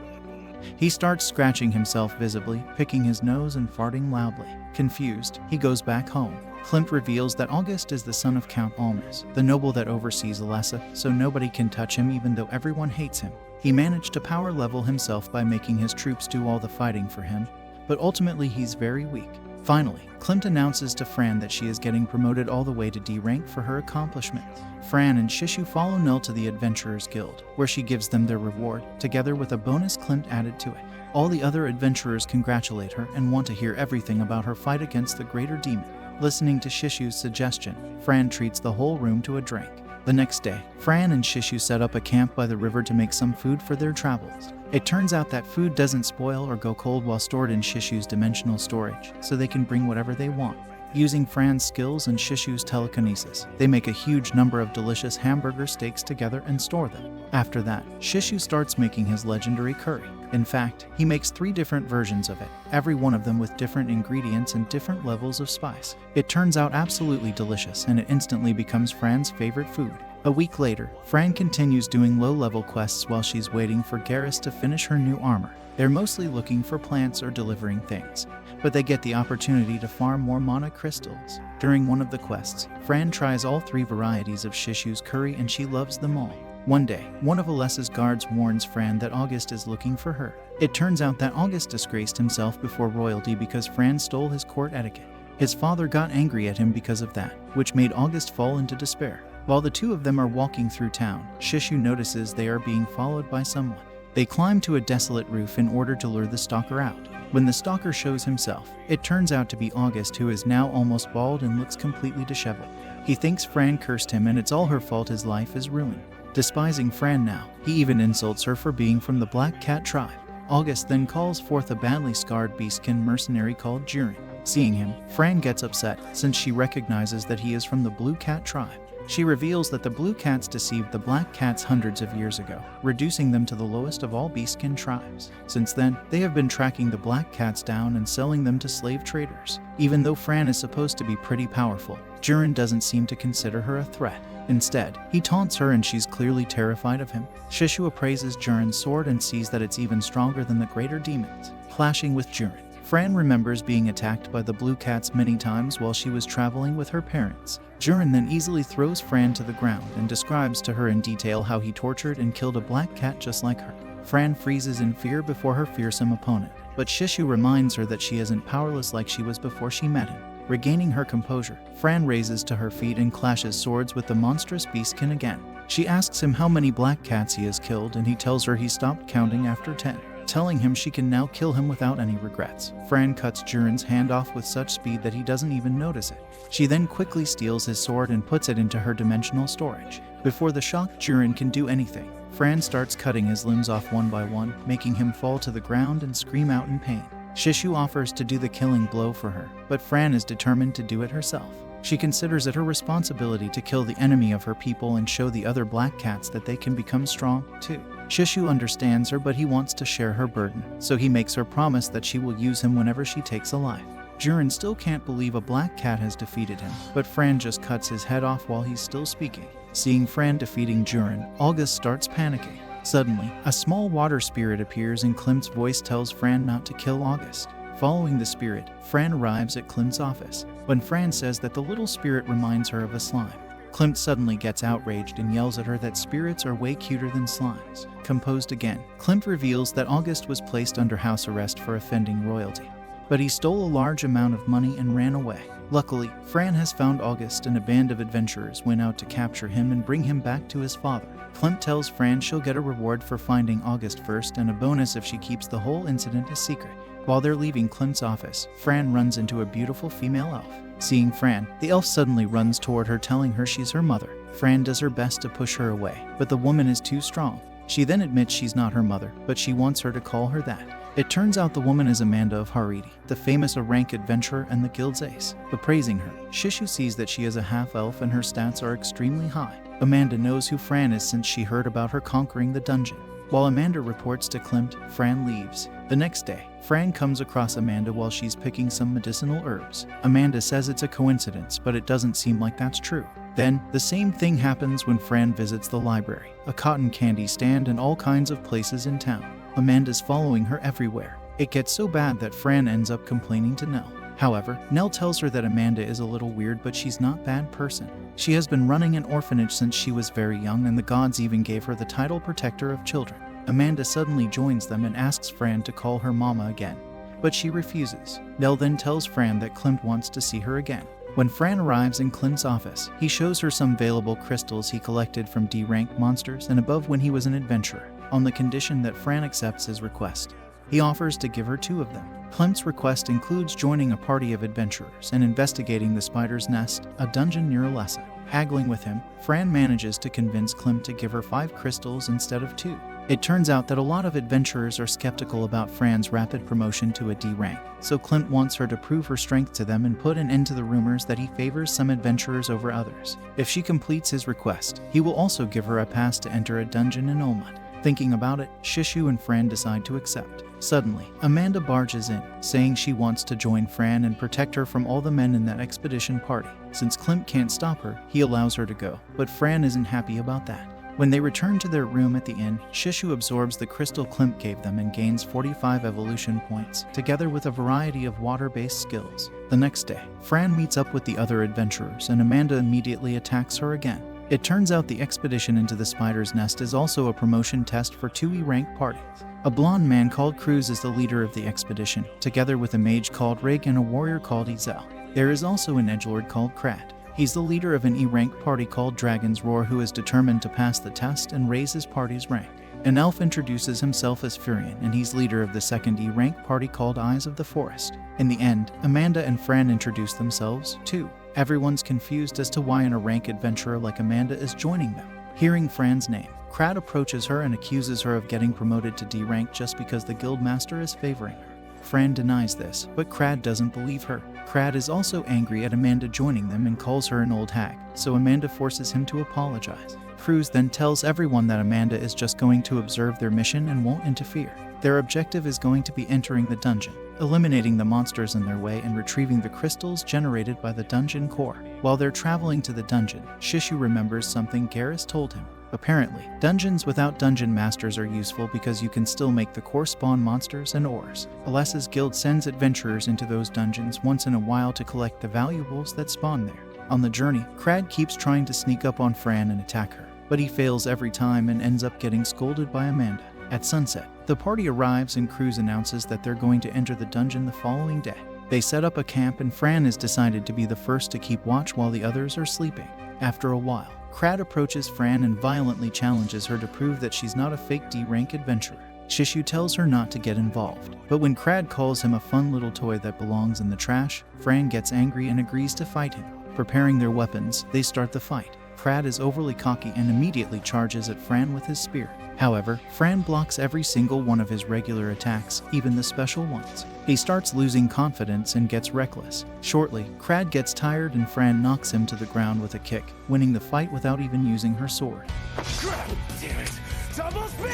He starts scratching himself visibly, picking his nose and farting loudly. Confused, he goes back home. Klimt reveals that August is the son of Count Almas, the noble that oversees Alessa, so nobody can touch him even though everyone hates him. He managed to power level himself by making his troops do all the fighting for him, but ultimately he's very weak. Finally, Klimt announces to Fran that she is getting promoted all the way to D rank for her accomplishments. Fran and Shishu follow Nell to the Adventurers Guild, where she gives them their reward, together with a bonus Klimt added to it. All the other adventurers congratulate her and want to hear everything about her fight against the greater demon. Listening to Shishu's suggestion, Fran treats the whole room to a drink. The next day, Fran and Shishu set up a camp by the river to make some food for their travels. It turns out that food doesn't spoil or go cold while stored in Shishu's dimensional storage, so they can bring whatever they want. Using Fran's skills and Shishu's telekinesis, they make a huge number of delicious hamburger steaks together and store them. After that, Shishu starts making his legendary curry. In fact, he makes 3 different versions of it, every one of them with different ingredients and different levels of spice. It turns out absolutely delicious, and it instantly becomes Fran's favorite food. A week later, Fran continues doing low-level quests while she's waiting for Garrus to finish her new armor. They're mostly looking for plants or delivering things, but they get the opportunity to farm more mana crystals. During one of the quests, Fran tries all 3 varieties of Shishu's curry and she loves them all. One day, one of Alessa's guards warns Fran that August is looking for her. It turns out that August disgraced himself before royalty because Fran stole his court etiquette. His father got angry at him because of that, which made August fall into despair. While the two of them are walking through town, Shishu notices they are being followed by someone. They climb to a desolate roof in order to lure the stalker out. When the stalker shows himself, it turns out to be August, who is now almost bald and looks completely disheveled. He thinks Fran cursed him and it's all her fault, his life is ruined. Despising Fran now, he even insults her for being from the Black Cat tribe. August then calls forth a badly scarred beastkin mercenary called Jiren. Seeing him, Fran gets upset since she recognizes that he is from the Blue Cat tribe. She reveals that the Blue Cats deceived the Black Cats hundreds of years ago, reducing them to the lowest of all beastkin tribes. Since then, they have been tracking the Black Cats down and selling them to slave traders. Even though Fran is supposed to be pretty powerful, Jiren doesn't seem to consider her a threat. Instead, he taunts her and she's clearly terrified of him. Shishu appraises Jiren's sword and sees that it's even stronger than the greater demons. Clashing with Jiren, Fran remembers being attacked by the Blue Cats many times while she was traveling with her parents. Jiren then easily throws Fran to the ground and describes to her in detail how he tortured and killed a black cat just like her. Fran freezes in fear before her fearsome opponent, but Shishu reminds her that she isn't powerless like she was before she met him. Regaining her composure, Fran raises to her feet and clashes swords with the monstrous beastkin again. She asks him how many black cats he has killed, and he tells her he stopped counting after 10, telling him she can now kill him without any regrets. Fran cuts Jiren's hand off with such speed that he doesn't even notice it. She then quickly steals his sword and puts it into her dimensional storage. Before the shocked Jiren can do anything, Fran starts cutting his limbs off one by one, making him fall to the ground and scream out in pain. Shishu offers to do the killing blow for her, but Fran is determined to do it herself. She considers it her responsibility to kill the enemy of her people and show the other black cats that they can become strong, too. Shishu understands her, but he wants to share her burden, so he makes her promise that she will use him whenever she takes a life. Jiren still can't believe a black cat has defeated him, but Fran just cuts his head off while he's still speaking. Seeing Fran defeating Jiren, August starts panicking. Suddenly, a small water spirit appears and Klimt's voice tells Fran not to kill August. Following the spirit, Fran arrives at Klimt's office. When Fran says that the little spirit reminds her of a slime, Klimt suddenly gets outraged and yells at her that spirits are way cuter than slimes. Composed again, Klimt reveals that August was placed under house arrest for offending royalty, but he stole a large amount of money and ran away. Luckily, Fran has found August and a band of adventurers went out to capture him and bring him back to his father. Klimt tells Fran she'll get a reward for finding August first and a bonus if she keeps the whole incident a secret. While they're leaving Klimt's office, Fran runs into a beautiful female elf. Seeing Fran, the elf suddenly runs toward her, telling her she's her mother. Fran does her best to push her away, but the woman is too strong. She then admits she's not her mother, but she wants her to call her that. It turns out the woman is Amanda of Haridi, the famous rank adventurer and the guild's ace. Appraising her, Shishu sees that she is a half-elf and her stats are extremely high. Amanda knows who Fran is since she heard about her conquering the dungeon. While Amanda reports to Klimt, Fran leaves. The next day, Fran comes across Amanda while she's picking some medicinal herbs. Amanda says it's a coincidence, but it doesn't seem like that's true. Then, the same thing happens when Fran visits the library, a cotton candy stand, and all kinds of places in town. Amanda's following her everywhere. It gets so bad that Fran ends up complaining to Nell. However, Nell tells her that Amanda is a little weird, but she's not a bad person. She has been running an orphanage since she was very young, and the gods even gave her the title Protector of Children. Amanda suddenly joins them and asks Fran to call her mama again, but she refuses. Nell then tells Fran that Klimt wants to see her again. When Fran arrives in Klimt's office, he shows her some valuable crystals he collected from D-rank monsters and above when he was an adventurer, on the condition that Fran accepts his request. He offers to give her 2 of them. Klimt's request includes joining a party of adventurers and investigating the Spider's Nest, a dungeon near Alessa. Haggling with him, Fran manages to convince Klimt to give her 5 crystals instead of 2. It turns out that a lot of adventurers are skeptical about Fran's rapid promotion to a D rank, so Klimt wants her to prove her strength to them and put an end to the rumors that he favors some adventurers over others. If she completes his request, he will also give her a pass to enter a dungeon in Olmut. Thinking about it, Shishu and Fran decide to accept. Suddenly, Amanda barges in, saying she wants to join Fran and protect her from all the men in that expedition party. Since Klimt can't stop her, he allows her to go, but Fran isn't happy about that. When they return to their room at the inn, Shishu absorbs the crystal Klimt gave them and gains 45 evolution points, together with a variety of water-based skills. The next day, Fran meets up with the other adventurers and Amanda immediately attacks her again. It turns out the expedition into the Spider's Nest is also a promotion test for 2 E-rank parties. A blonde man called Cruz is the leader of the expedition, together with a mage called Rig and a warrior called Ezel. There is also an edgelord called Krad. He's the leader of an E-rank party called Dragon's Roar who is determined to pass the test and raise his party's rank. An elf introduces himself as Furion, and he's leader of the second E-rank party called Eyes of the Forest. In the end, Amanda and Fran introduce themselves, too. Everyone's confused as to why an A-rank adventurer like Amanda is joining them. Hearing Fran's name, Krad approaches her and accuses her of getting promoted to D-rank just because the guildmaster is favoring her. Fran denies this, but Krad doesn't believe her. Krad is also angry at Amanda joining them and calls her an old hag, so Amanda forces him to apologize. Cruz then tells everyone that Amanda is just going to observe their mission and won't interfere. Their objective is going to be entering the dungeon, eliminating the monsters in their way and retrieving the crystals generated by the dungeon core. While they're traveling to the dungeon, Shishu remembers something Garrus told him. Apparently, dungeons without dungeon masters are useful because you can still make the core spawn monsters and ores. Alessa's guild sends adventurers into those dungeons once in a while to collect the valuables that spawn there. On the journey, Krad keeps trying to sneak up on Fran and attack her, but he fails every time and ends up getting scolded by Amanda. At sunset, the party arrives and Cruz announces that they're going to enter the dungeon the following day. They set up a camp and Fran is decided to be the first to keep watch while the others are sleeping. After a while, Krad approaches Fran and violently challenges her to prove that she's not a fake D-rank adventurer. Shishu tells her not to get involved, but when Krad calls him a fun little toy that belongs in the trash, Fran gets angry and agrees to fight him. Preparing their weapons, they start the fight. Krad is overly cocky and immediately charges at Fran with his spear. However, Fran blocks every single one of his regular attacks, even the special ones. He starts losing confidence and gets reckless. Shortly, Krad gets tired and Fran knocks him to the ground with a kick, winning the fight without even using her sword. Crap! Damn it! Double spear!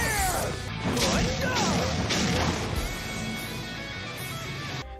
No!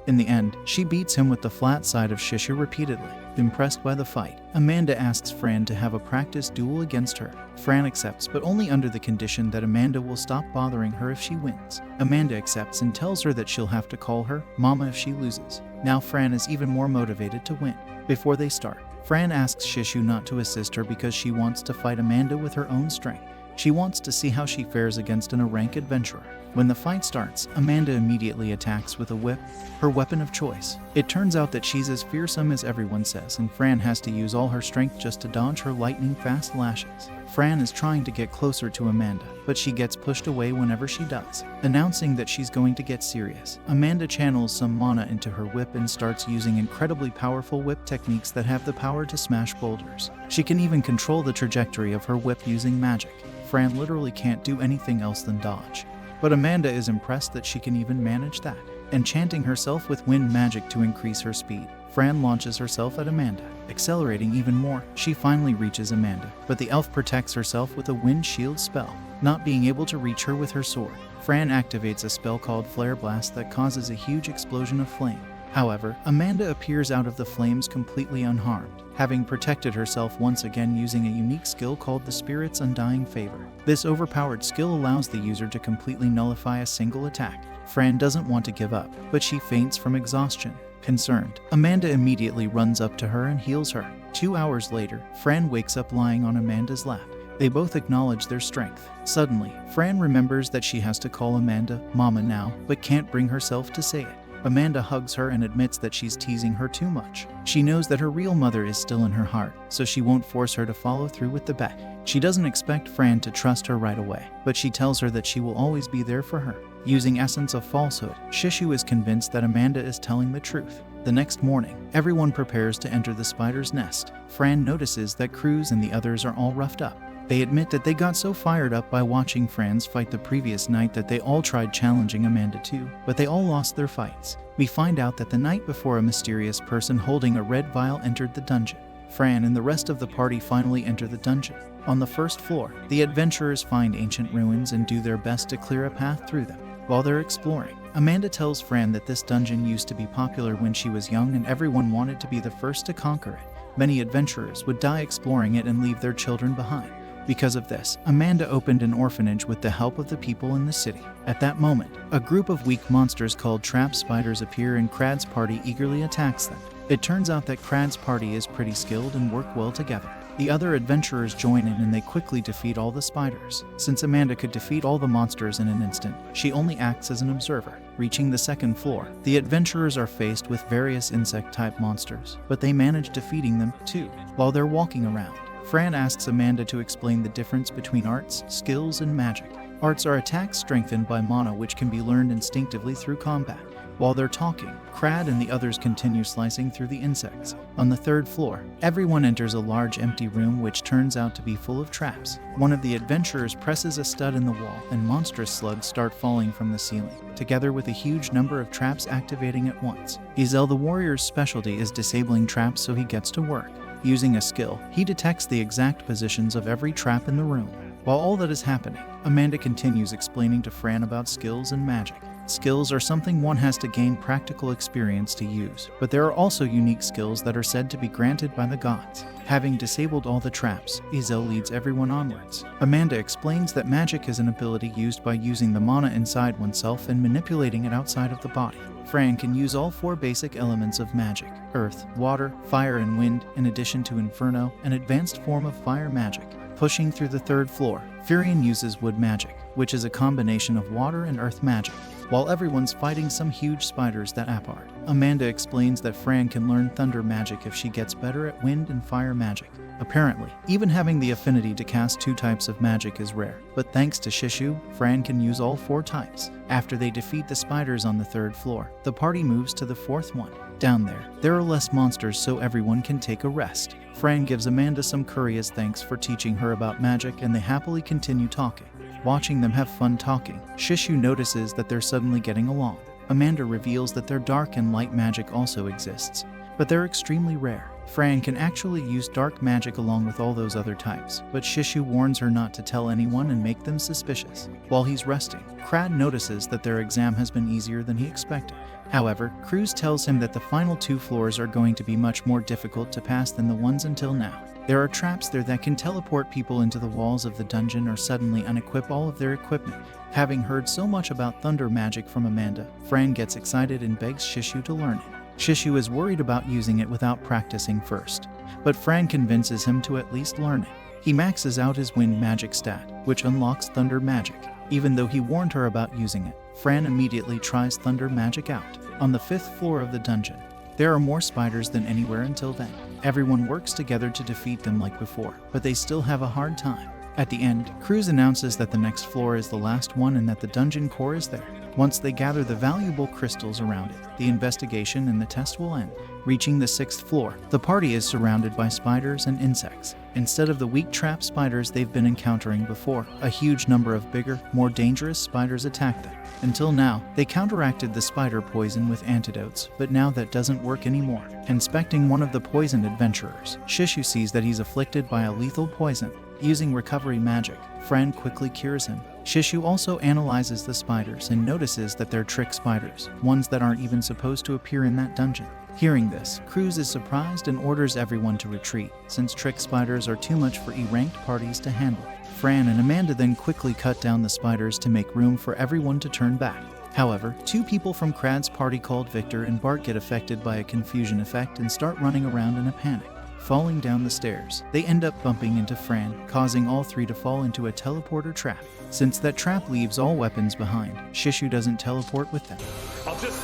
In the end, she beats him with the flat side of Shishu repeatedly. Impressed by the fight, Amanda asks Fran to have a practice duel against her. Fran accepts, but only under the condition that Amanda will stop bothering her if she wins. Amanda accepts and tells her that she'll have to call her Mama if she loses. Now Fran is even more motivated to win. Before they start, Fran asks Shishu not to assist her because she wants to fight Amanda with her own strength. She wants to see how she fares against an A-rank adventurer. When the fight starts, Amanda immediately attacks with a whip, her weapon of choice. It turns out that she's as fearsome as everyone says, and Fran has to use all her strength just to dodge her lightning-fast lashes. Fran is trying to get closer to Amanda, but she gets pushed away whenever she does. Announcing that she's going to get serious, Amanda channels some mana into her whip and starts using incredibly powerful whip techniques that have the power to smash boulders. She can even control the trajectory of her whip using magic. Fran literally can't do anything else than dodge. But Amanda is impressed that she can even manage that. Enchanting herself with wind magic to increase her speed, Fran launches herself at Amanda. Accelerating even more, she finally reaches Amanda, but the elf protects herself with a wind shield spell. Not being able to reach her with her sword, Fran activates a spell called Flare Blast that causes a huge explosion of flame. However, Amanda appears out of the flames completely unharmed, having protected herself once again using a unique skill called the Spirit's Undying Favor. This overpowered skill allows the user to completely nullify a single attack. Fran doesn't want to give up, but she faints from exhaustion. Concerned, Amanda immediately runs up to her and heals her. 2 hours later, Fran wakes up lying on Amanda's lap. They both acknowledge their strength. Suddenly, Fran remembers that she has to call Amanda Mama now, but can't bring herself to say it. Amanda hugs her and admits that she's teasing her too much. She knows that her real mother is still in her heart, so she won't force her to follow through with the bet. She doesn't expect Fran to trust her right away, but she tells her that she will always be there for her. Using essence of falsehood, Shishu is convinced that Amanda is telling the truth. The next morning, everyone prepares to enter the spider's nest. Fran notices that Cruz and the others are all roughed up. They admit that they got so fired up by watching Fran's fight the previous night that they all tried challenging Amanda too, but they all lost their fights. We find out that the night before, a mysterious person holding a red vial entered the dungeon. Fran and the rest of the party finally enter the dungeon. On the first floor, the adventurers find ancient ruins and do their best to clear a path through them. While they're exploring, Amanda tells Fran that this dungeon used to be popular when she was young and everyone wanted to be the first to conquer it. Many adventurers would die exploring it and leave their children behind. Because of this, Amanda opened an orphanage with the help of the people in the city. At that moment, a group of weak monsters called trap spiders appear and Crad's party eagerly attacks them. It turns out that Crad's party is pretty skilled and work well together. The other adventurers join in and they quickly defeat all the spiders. Since Amanda could defeat all the monsters in an instant, she only acts as an observer. Reaching the second floor, the adventurers are faced with various insect-type monsters, but they manage defeating them too. While they're walking around, Fran asks Amanda to explain the difference between arts, skills, and magic. Arts are attacks strengthened by mana which can be learned instinctively through combat. While they're talking, Crad and the others continue slicing through the insects. On the third floor, everyone enters a large empty room which turns out to be full of traps. One of the adventurers presses a stud in the wall and monstrous slugs start falling from the ceiling, together with a huge number of traps activating at once. Izel the warrior's specialty is disabling traps, so he gets to work. Using a skill, he detects the exact positions of every trap in the room. While all that is happening, Amanda continues explaining to Fran about skills and magic. Skills are something one has to gain practical experience to use, but there are also unique skills that are said to be granted by the gods. Having disabled all the traps, Izel leads everyone onwards. Amanda explains that magic is an ability used by using the mana inside oneself and manipulating it outside of the body. Fran can use all 4 basic elements of magic: earth, water, fire, and wind, in addition to Inferno, an advanced form of fire magic. Pushing through the third floor, Furion uses wood magic, which is a combination of water and earth magic. While everyone's fighting some huge spiders that apart, Amanda explains that Fran can learn thunder magic if she gets better at wind and fire magic. Apparently, even having the affinity to cast 2 types of magic is rare, but thanks to Shishu, Fran can use all 4 types. After they defeat the spiders on the third floor, the party moves to the fourth one. Down there are less monsters, so everyone can take a rest. Fran gives Amanda some curry as thanks for teaching her about magic, and they happily continue talking. Watching them have fun talking, Shishu notices that they're suddenly getting along. Amanda reveals that their dark and light magic also exists, but they're extremely rare. Fran can actually use dark magic along with all those other types, but Shishu warns her not to tell anyone and make them suspicious. While he's resting, Crad notices that their exam has been easier than he expected. However, Cruz tells him that the final 2 floors are going to be much more difficult to pass than the ones until now. There are traps there that can teleport people into the walls of the dungeon or suddenly unequip all of their equipment. Having heard so much about thunder magic from Amanda, Fran gets excited and begs Shishu to learn it. Shishu is worried about using it without practicing first, but Fran convinces him to at least learn it. He maxes out his wind magic stat, which unlocks thunder magic. Even though he warned her about using it, Fran immediately tries thunder magic out. On the 5th floor of the dungeon, there are more spiders than anywhere until then. Everyone works together to defeat them like before, but they still have a hard time. At the end, Cruz announces that the next floor is the last one and that the dungeon core is there. Once they gather the valuable crystals around it, the investigation and the test will end. Reaching the 6th floor, the party is surrounded by spiders and insects. Instead of the weak trap spiders they've been encountering before, a huge number of bigger, more dangerous spiders attack them. Until now, they counteracted the spider poison with antidotes, but now that doesn't work anymore. Inspecting one of the poisoned adventurers, Shishu sees that he's afflicted by a lethal poison. Using recovery magic, Fran quickly cures him. Shishu also analyzes the spiders and notices that they're trick spiders, ones that aren't even supposed to appear in that dungeon. Hearing this, Cruz is surprised and orders everyone to retreat, since trick spiders are too much for E-ranked parties to handle. Fran and Amanda then quickly cut down the spiders to make room for everyone to turn back. However, two people from Crad's party called Victor and Bart get affected by a confusion effect and start running around in a panic. Falling down the stairs, they end up bumping into Fran, causing all three to fall into a teleporter trap. Since that trap leaves all weapons behind, Shishu doesn't teleport with them. I'll just...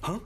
Huh?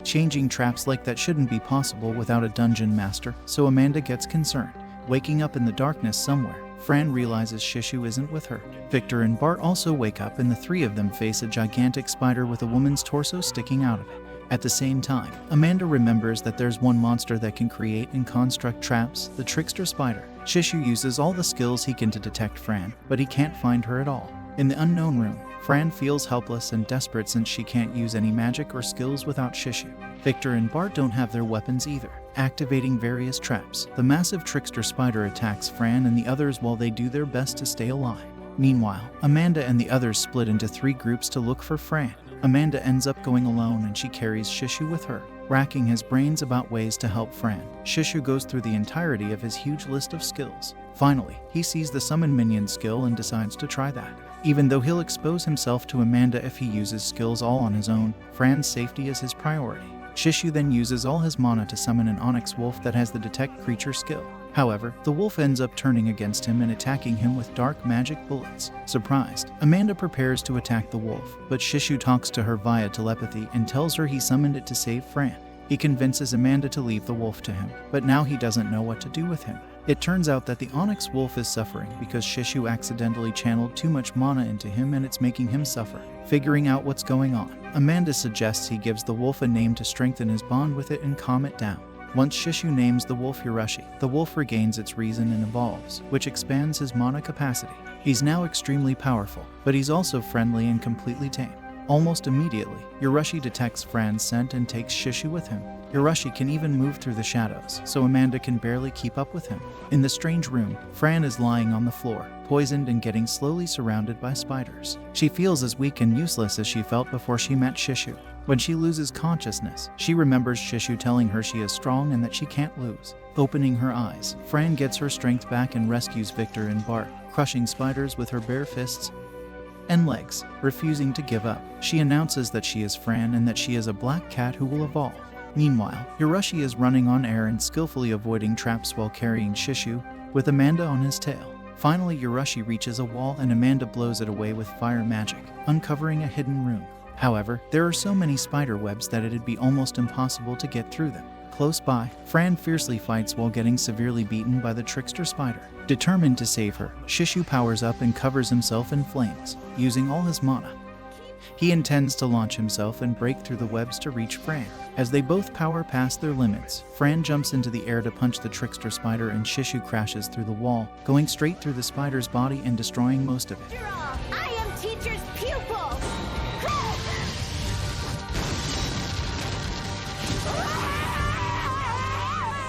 Changing traps like that shouldn't be possible without a dungeon master, so Amanda gets concerned. Waking up in the darkness somewhere, Fran realizes Shishu isn't with her. Victor and Bart also wake up and the three of them face a gigantic spider with a woman's torso sticking out of it. At the same time, Amanda remembers that there's one monster that can create and construct traps, the trickster spider. Shishu uses all the skills he can to detect Fran, but he can't find her at all. In the unknown room, Fran feels helpless and desperate since she can't use any magic or skills without Shishu. Victor and Bart don't have their weapons either, activating various traps. The massive trickster spider attacks Fran and the others while they do their best to stay alive. Meanwhile, Amanda and the others split into three groups to look for Fran. Amanda ends up going alone and she carries Shishu with her, racking his brains about ways to help Fran. Shishu goes through the entirety of his huge list of skills. Finally, he sees the summon minion skill and decides to try that. Even though he'll expose himself to Amanda if he uses skills all on his own, Fran's safety is his priority. Shishu then uses all his mana to summon an onyx wolf that has the detect creature skill. However, the wolf ends up turning against him and attacking him with dark magic bullets. Surprised, Amanda prepares to attack the wolf, but Shishu talks to her via telepathy and tells her he summoned it to save Fran. He convinces Amanda to leave the wolf to him, but now he doesn't know what to do with him. It turns out that the onyx wolf is suffering because Shishu accidentally channeled too much mana into him and it's making him suffer. Figuring out what's going on, Amanda suggests he gives the wolf a name to strengthen his bond with it and calm it down. Once Shishu names the wolf Hiroshi, the wolf regains its reason and evolves, which expands his mana capacity. He's now extremely powerful, but he's also friendly and completely tame. Almost immediately, Hiroshi detects Fran's scent and takes Shishu with him. Hiroshi can even move through the shadows, so Amanda can barely keep up with him. In the strange room, Fran is lying on the floor, poisoned and getting slowly surrounded by spiders. She feels as weak and useless as she felt before she met Shishu. When she loses consciousness, she remembers Shishu telling her she is strong and that she can't lose. Opening her eyes, Fran gets her strength back and rescues Victor and Bart, crushing spiders with her bare fists and legs. Refusing to give up, she announces that she is Fran and that she is a black cat who will evolve. Meanwhile, Hiroshi is running on air and skillfully avoiding traps while carrying Shishu, with Amanda on his tail. Finally, Hiroshi reaches a wall and Amanda blows it away with fire magic, uncovering a hidden room. However, there are so many spider webs that it'd be almost impossible to get through them. Close by, Fran fiercely fights while getting severely beaten by the trickster spider. Determined to save her, Shishu powers up and covers himself in flames, using all his mana. He intends to launch himself and break through the webs to reach Fran. As they both power past their limits, Fran jumps into the air to punch the trickster spider and Shishu crashes through the wall, going straight through the spider's body and destroying most of it. I am teacher's pupil!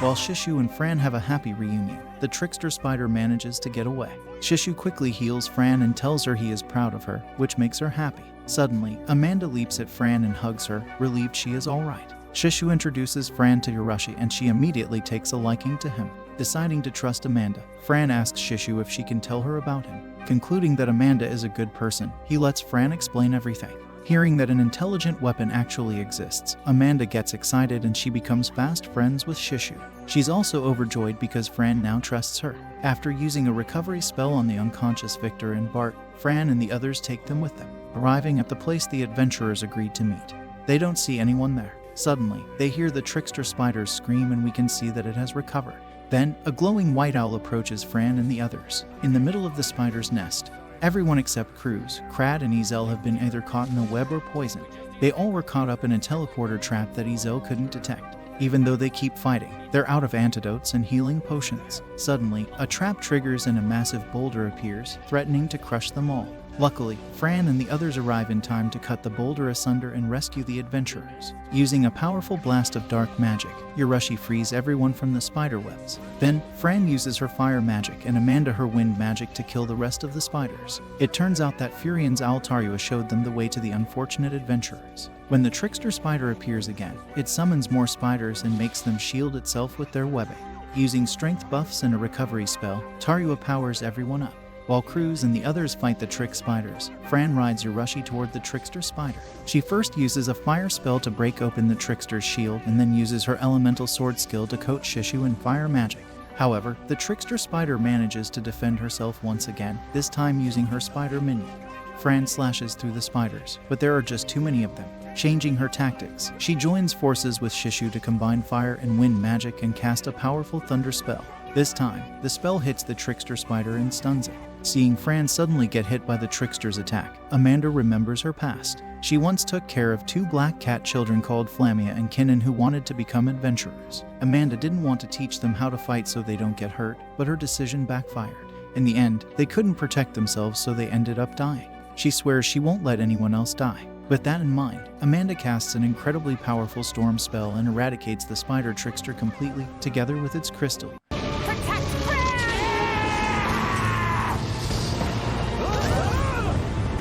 While Shishu and Fran have a happy reunion, the trickster spider manages to get away. Shishu quickly heals Fran and tells her he is proud of her, which makes her happy. Suddenly, Amanda leaps at Fran and hugs her, relieved she is alright. Shishu introduces Fran to Hiroshi and she immediately takes a liking to him. Deciding to trust Amanda, Fran asks Shishu if she can tell her about him. Concluding that Amanda is a good person, he lets Fran explain everything. Hearing that an intelligent weapon actually exists, Amanda gets excited and she becomes fast friends with Shishu. She's also overjoyed because Fran now trusts her. After using a recovery spell on the unconscious Victor and Bart, Fran and the others take them with them. Arriving at the place the adventurers agreed to meet, they don't see anyone there. Suddenly, they hear the trickster spider scream and we can see that it has recovered. Then, a glowing white owl approaches Fran and the others. In the middle of the spider's nest, everyone except Cruz, Crad, and Ezel have been either caught in a web or poisoned. They all were caught up in a teleporter trap that Ezel couldn't detect. Even though they keep fighting, they're out of antidotes and healing potions. Suddenly, a trap triggers and a massive boulder appears, threatening to crush them all. Luckily, Fran and the others arrive in time to cut the boulder asunder and rescue the adventurers. Using a powerful blast of dark magic, Yorushi frees everyone from the spider webs. Then, Fran uses her fire magic and Amanda her wind magic to kill the rest of the spiders. It turns out that Furian's owl Tarua showed them the way to the unfortunate adventurers. When the trickster spider appears again, it summons more spiders and makes them shield itself with their webbing. Using strength buffs and a recovery spell, Tarua powers everyone up. While Cruz and the others fight the trick spiders, Fran rides Yorushi toward the trickster spider. She first uses a fire spell to break open the trickster's shield and then uses her elemental sword skill to coat Shishu in fire magic. However, the trickster spider manages to defend herself once again, this time using her spider minion. Fran slashes through the spiders, but there are just too many of them. Changing her tactics, she joins forces with Shishu to combine fire and wind magic and cast a powerful thunder spell. This time, the spell hits the trickster spider and stuns it. Seeing Fran suddenly get hit by the trickster's attack, Amanda remembers her past. She once took care of two black cat children called Flamia and Kinnan who wanted to become adventurers. Amanda didn't want to teach them how to fight so they don't get hurt, but her decision backfired. In the end, they couldn't protect themselves, so they ended up dying. She swears she won't let anyone else die. With that in mind, Amanda casts an incredibly powerful storm spell and eradicates the spider trickster completely, together with its crystal.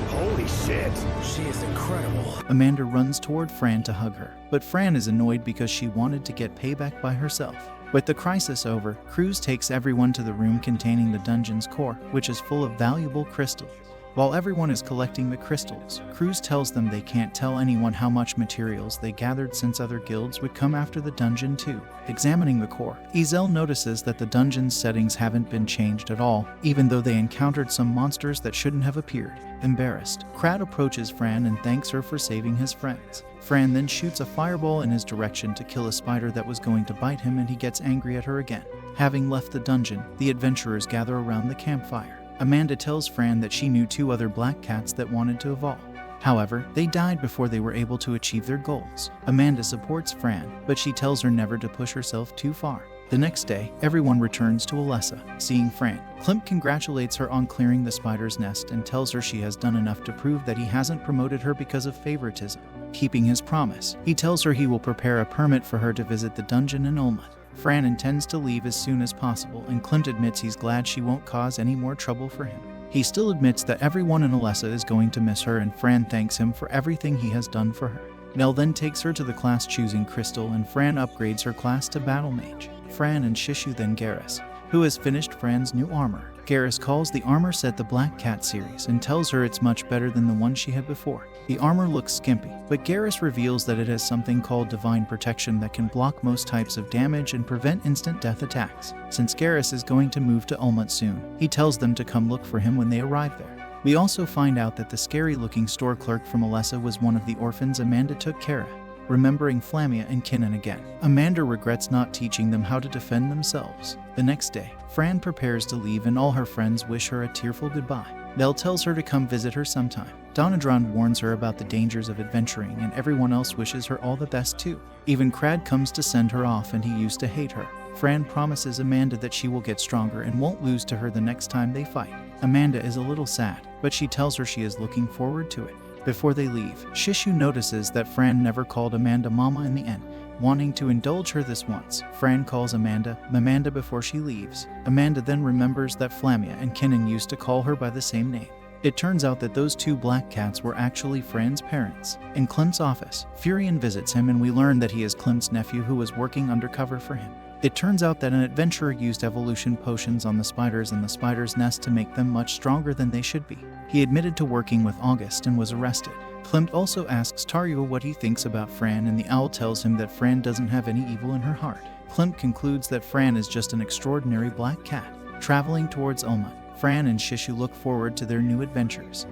Holy shit! She is incredible. Amanda runs toward Fran to hug her, but Fran is annoyed because she wanted to get payback by herself. With the crisis over, Cruz takes everyone to the room containing the dungeon's core, which is full of valuable crystals. While everyone is collecting the crystals, Cruz tells them they can't tell anyone how much materials they gathered since other guilds would come after the dungeon too. Examining the core, Ezel notices that the dungeon's settings haven't been changed at all, even though they encountered some monsters that shouldn't have appeared. Embarrassed, Krad approaches Fran and thanks her for saving his friends. Fran then shoots a fireball in his direction to kill a spider that was going to bite him, and he gets angry at her again. Having left the dungeon, the adventurers gather around the campfire. Amanda tells Fran that she knew two other black cats that wanted to evolve. However, they died before they were able to achieve their goals. Amanda supports Fran, but she tells her never to push herself too far. The next day, everyone returns to Alessa. Seeing Fran, Klimt congratulates her on clearing the spider's nest and tells her she has done enough to prove that he hasn't promoted her because of favoritism. Keeping his promise, he tells her he will prepare a permit for her to visit the dungeon in Olmut. Fran intends to leave as soon as possible, and Klimt admits he's glad she won't cause any more trouble for him. He still admits that everyone in Alessa is going to miss her, and Fran thanks him for everything he has done for her. Nell then takes her to the class choosing crystal, and Fran upgrades her class to Battle Mage. Fran and Shishu then Garrus, who has finished Fran's new armor. Garrus calls the armor set the Black Cat series and tells her it's much better than the one she had before. The armor looks skimpy, but Garrus reveals that it has something called Divine Protection that can block most types of damage and prevent instant death attacks. Since Garrus is going to move to Olmut soon, he tells them to come look for him when they arrive there. We also find out that the scary-looking store clerk from Alessa was one of the orphans Amanda took care of. Remembering Flamia and Kinnan again, Amanda regrets not teaching them how to defend themselves. The next day, Fran prepares to leave and all her friends wish her a tearful goodbye. Nell tells her to come visit her sometime. Donadron warns her about the dangers of adventuring, and everyone else wishes her all the best too. Even Krad comes to send her off, and he used to hate her. Fran promises Amanda that she will get stronger and won't lose to her the next time they fight. Amanda is a little sad, but she tells her she is looking forward to it. Before they leave, Shishu notices that Fran never called Amanda Mama in the end. Wanting to indulge her this once, Fran calls Amanda Mamanda before she leaves. Amanda then remembers that Flamia and Kinnan used to call her by the same name. It turns out that those two black cats were actually Fran's parents. In Klimt's office, Furion visits him, and we learn that he is Klimt's nephew who was working undercover for him. It turns out that an adventurer used evolution potions on the spiders in the spider's nest to make them much stronger than they should be. He admitted to working with August and was arrested. Klimt also asks Tarua what he thinks about Fran, and the owl tells him that Fran doesn't have any evil in her heart. Klimt concludes that Fran is just an extraordinary black cat. Traveling towards Olmut, Fran and Shishu look forward to their new adventures.